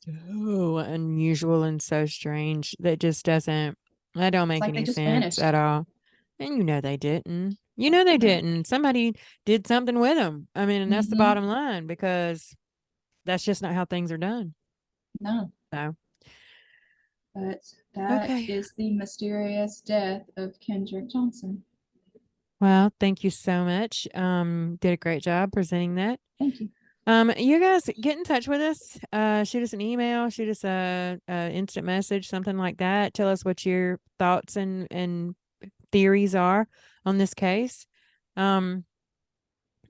so unusual and so strange. That don't It's make like they any just sense vanished. at all. And they didn't. You know they No. didn't. Somebody did something with them. I mean, and that's the Mm-hmm. bottom line because that's just not how things are done. No. So, But that okay. is the mysterious death of Kendrick Johnson. Well, thank you so much. Did a great job presenting that. Thank you. You guys get in touch with us. Shoot us an email, shoot us a instant message, something like that. Tell us what your thoughts and theories are on this case. Um,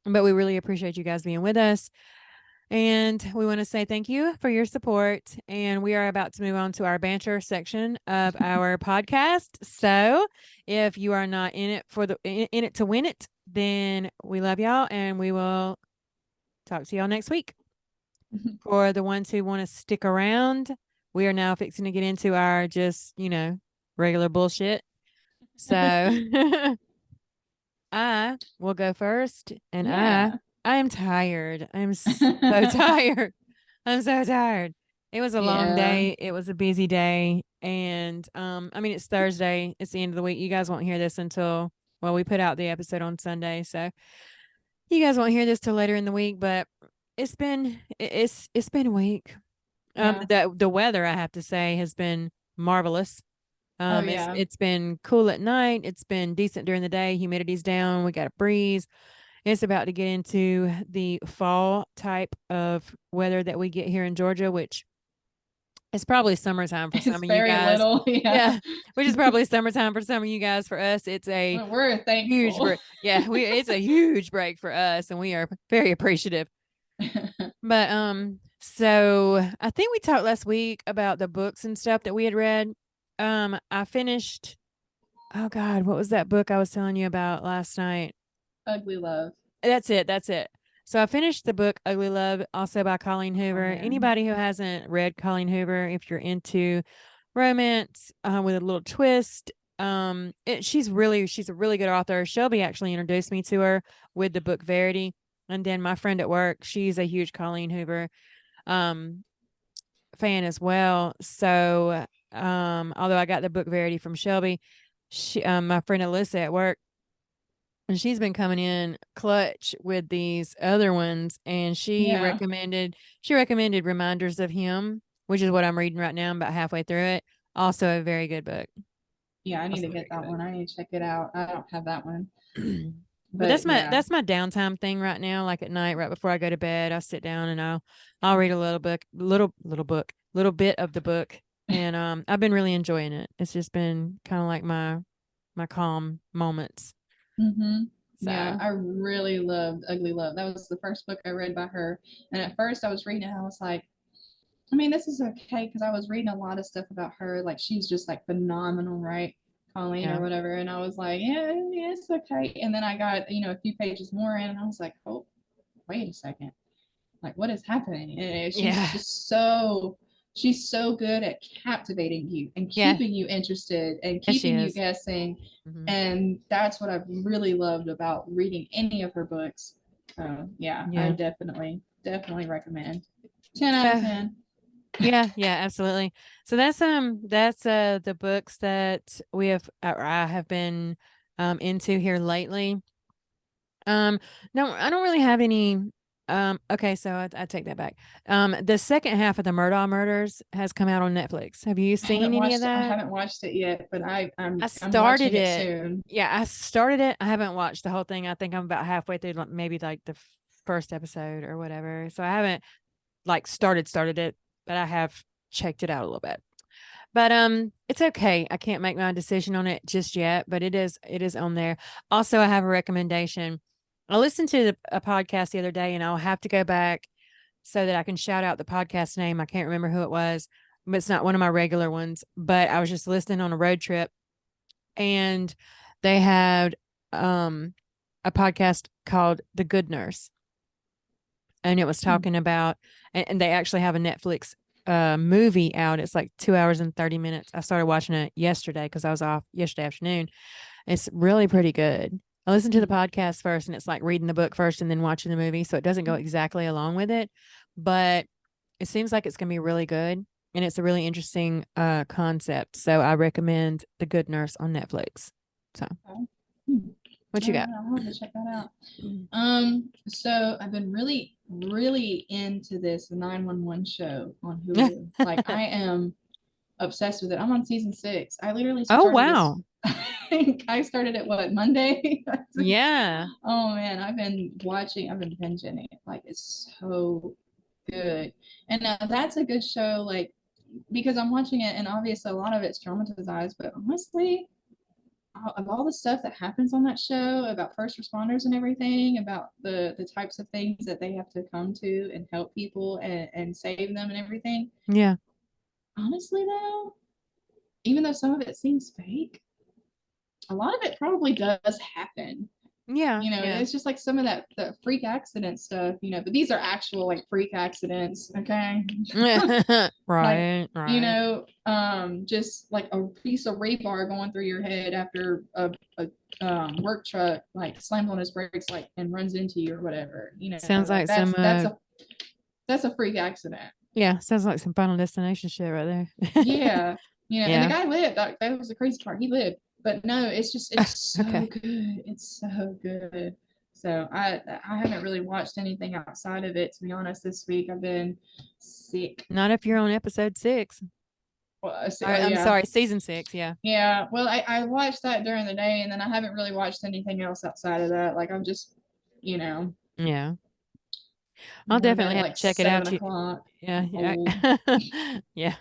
but we really appreciate you guys being with us. And we want to say thank you for your support. And we are about to move on to our banter section of our podcast. So if you are not in it in it to win it, then we love y'all and we will talk to y'all next week. For the ones who want to stick around, we are now fixing to get into our just, regular bullshit. So I will go first and Yeah. I am tired. I'm so tired. I'm so tired. It was a long Yeah. day. It was a busy day. And I mean it's Thursday. It's the end of the week. You guys won't hear this until we put out the episode on Sunday. So you guys won't hear this till later in the week, but it's been a week. Yeah. The weather I have to say has been marvelous. Oh It's yeah. it's been cool at night. It's been decent during the day. Humidity's down. We got a breeze. It's about to get into the fall type of weather that we get here in Georgia, which is probably summertime for some It's of you very guys. little. Yeah. Yeah, which is probably summertime for some of you guys. For us, it's a Well, we're huge thankful. break. Yeah, we it's a huge break for us, and we are very appreciative. But so I think we talked last week about the books and stuff that we had read. I finished. Oh God, what was that book I was telling you about last night? Ugly Love. That's it. That's it. So I finished the book Ugly Love, also by Colleen Oh Hoover. man. Anybody who hasn't read Colleen Hoover, if you're into romance with a little twist, she's a really good author. Shelby actually introduced me to her with the book Verity, and then my friend at work, she's a huge Colleen Hoover um fan as well. So although I got the book Verity from Shelby, my friend Alyssa at work, and she's been coming in clutch with these other ones, and Yeah. she recommended Reminders of Him, which is what I'm reading right now. I'm about halfway through it. Also a very good book. Yeah. I need Also to a get very that good one. I need to check it out. I don't have that one. book. But But yeah. that's my downtime thing right now. Like at night, right before I go to bed, I sit down and I'll read a little book, little bit of the book, and I've been really enjoying it. It's just been kind of like my calm moments. Mm-hmm. Yeah, So I really loved Ugly Love. That was the first book I read by her. And at first I was reading it, I was like, I mean, this is okay because I was reading a lot of stuff about her. Like she's just like phenomenal, right? Colleen or yeah, whatever. And I was like, yeah, yeah, it's okay. And then I got, a few pages more in and I was like, oh, wait a second. Like what is happening? And yeah, she's so good at captivating you and yeah, keeping you interested and yes, she keeping you is. guessing. Hmm. And that's what I've really loved about reading any of her books. Yeah, I Yeah. definitely recommend. 10 out of So 10. yeah, yeah, absolutely. So that's the books that we have or I have been into here lately. Um, no, I don't really have any. Okay, so I take that back. The second half of the Murdaugh Murders has come out on Netflix. Have you seen any of I that? haven't watched it yet, but I I'm started watching it it. soon. Yeah, I started it. I haven't watched the whole thing. I think I'm about halfway through, maybe like the first episode or whatever. So I haven't like started it, but I have checked it out a little bit. But it's okay. I can't make my decision on it just yet, but it is on there. Also, I have a recommendation. I listened to a podcast the other day, and I'll have to go back so that I can shout out the podcast name. I can't remember who it was, but it's not one of my regular ones. But I was just listening on a road trip, and they had a podcast called The Good Nurse, and it was Hmm. talking about, and they actually have a Netflix movie out. It's like 2 hours and 30 minutes. I started watching it yesterday because I was off yesterday afternoon. It's really pretty good. I listened to the podcast first, and it's like reading the book first and then watching the movie, so it doesn't go exactly along with it, but it seems like it's going to be really good, and it's a really interesting concept. So I recommend The Good Nurse on Netflix. So, Okay. Hmm. what you got? I'll have to check that out. So I've been really into this 911 show on Hulu. Like I am obsessed with it. I'm on season 6. I literally Oh, started this. wow. I started it what, Monday? Yeah. Oh man, I've been binging it. Like it's so good. And that's a good show, like because I'm watching it and obviously a lot of it's traumatized, but honestly, of all the stuff that happens on that show about first responders and everything, about the types of things that they have to come to and help people and save them and everything. Yeah. Honestly though, even though some of it seems fake, a lot of it probably does happen. Yeah. Yeah. It's just like some of that the freak accident stuff, but these are actual like freak accidents, okay? Like, Right. Right. just like a piece of rebar going through your head after a work truck like slams on his brakes like and runs into you or whatever. Sounds Like like some that's a freak accident. yeah, sounds like some Final Destination shit right there. Yeah, and the Yeah. guy lived. That was the crazy part. He lived, but no, it's so Okay. good. It's so good. So I haven't really watched anything outside of it, to be honest. This week I've been sick. Not if you're on episode 6. Well, Or, oh I'm yeah, sorry, season 6. Yeah. yeah. Well, I watched that during the day, and then I haven't really watched anything else outside of that. Like I'm just, I'm Yeah. I'll going to bed definitely at have to like check it out. 7 o'clock. Yeah. I'm old. Yeah. Yeah.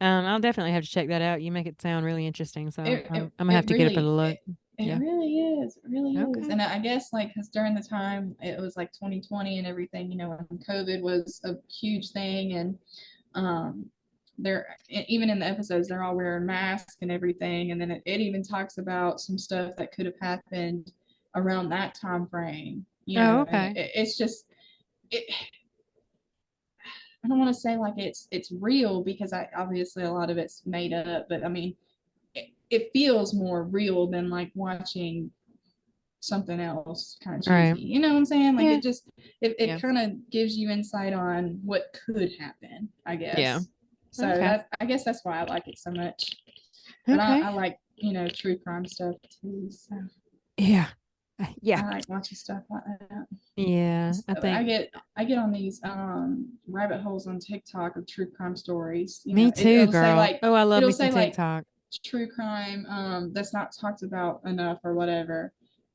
I'll definitely have to check that out. You make it sound really interesting. So It I'm it, gonna have it to get up a really look. it, it Yeah. really is. It really is. Okay. And I guess like because during the time it was like 2020 and everything, when COVID was a huge thing, and um they're even in the episodes they're all wearing masks and everything, and then it even talks about some stuff that could have happened around that time frame, Oh, and okay. it's just it, I don't want to say like it's real because I obviously a lot of it's made up, but I mean it feels more real than like watching something else kind of All right. cheesy. You know what I'm saying? Like Yeah. it Yeah. kind of gives you insight on what could happen, I Yeah. guess. So Okay. I guess that's why I like it so much. But I Okay. like, true crime stuff too. So Yeah. Yeah. I like watching stuff like that. Yeah. I So think I get on these rabbit holes on TikTok of true crime stories. me too, It'll say girl. like Oh, I love it'll me some say like TikTok. true crime that's not talked about enough or whatever.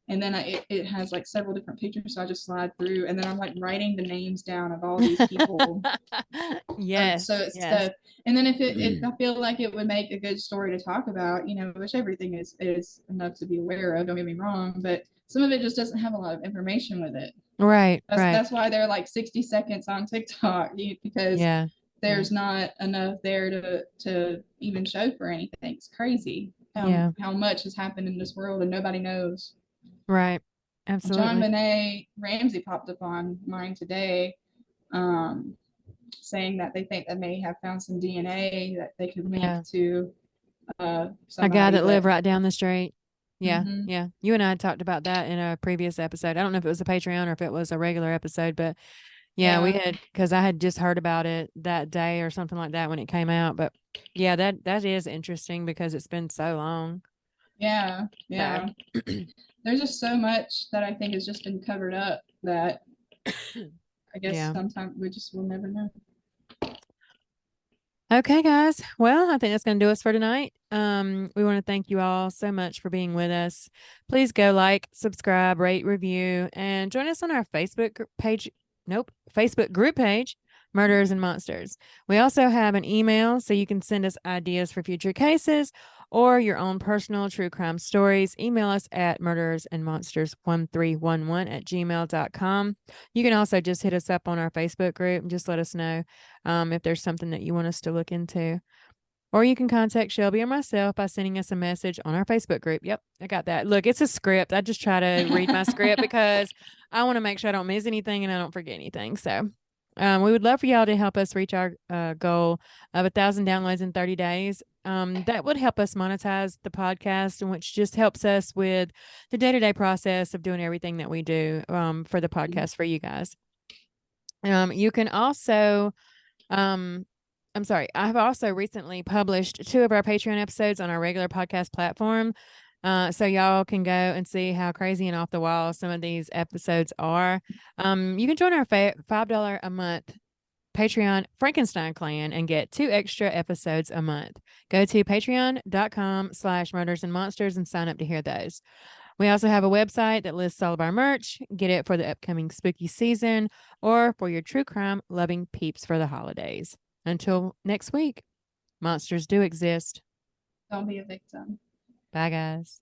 And then it has like several different pictures, so I just slide through, and then I'm like writing the names down of all these people. So Yes. it's Yes. stuff. And then if I feel like it would make a good story to talk about, which everything is enough to be aware of. Don't get me wrong, but some of it just doesn't have a lot of information with it. Right. That's Right. that's why they're like 60 seconds on TikTok because Yeah. Yeah. there's not enough there to even show for anything. It's crazy Yeah. how much has happened in this world and nobody knows. Right. John Absolutely. Benet Ramsey popped up on mine today, um, saying that they think they may have found some DNA that they could link Yeah. to A guy somebody that lived that. right down the street. Yeah. Mm-hmm. Yeah. You and I had talked about that in a previous episode. I don't know if it was a Patreon or if it was a regular episode, but yeah, we Yeah, had, because I had just heard about it that day or something like that when it came out. But yeah, that is interesting because it's been so long. yeah, So yeah. There's just so much that I think has just been covered up that I guess Yeah. sometime we just will never know. Okay, guys. Well, I think that's going to do us for tonight. We want to thank you all so much for being with us. Please go like, subscribe, rate, review, and join us on our Facebook group page, Murderers and Monsters. We also have an email so you can send us ideas for future cases or your own personal true crime stories. Email us at murdersandmonsters1311@gmail.com. You can also just hit us up on our Facebook group and just let us know if there's something that you want us to look into. Or you can contact Shelby or myself by sending us a message on our Facebook group. Yep, I got that. Look, it's a script. I just try to read my script because I want to make sure I don't miss anything and I don't forget anything. So we would love for y'all to help us reach our goal of 1,000 downloads in 30 days. That would help us monetize the podcast, which just helps us with the day-to-day process of doing everything that we do for the podcast for you guys. You can also I'm sorry. I've also recently published 2 of our Patreon episodes on our regular podcast platform. So y'all can go and see how crazy and off the wall some of these episodes are. You can join our $5 a month Patreon Frankenstein clan and get 2 extra episodes a month. Go to patreon.com/murders and monsters and sign up to hear those. We also have a website that lists all of our merch. Get it for the upcoming spooky season or for your true crime loving peeps for the holidays. Until next week, monsters do exist. Don't be a victim. Bye, guys.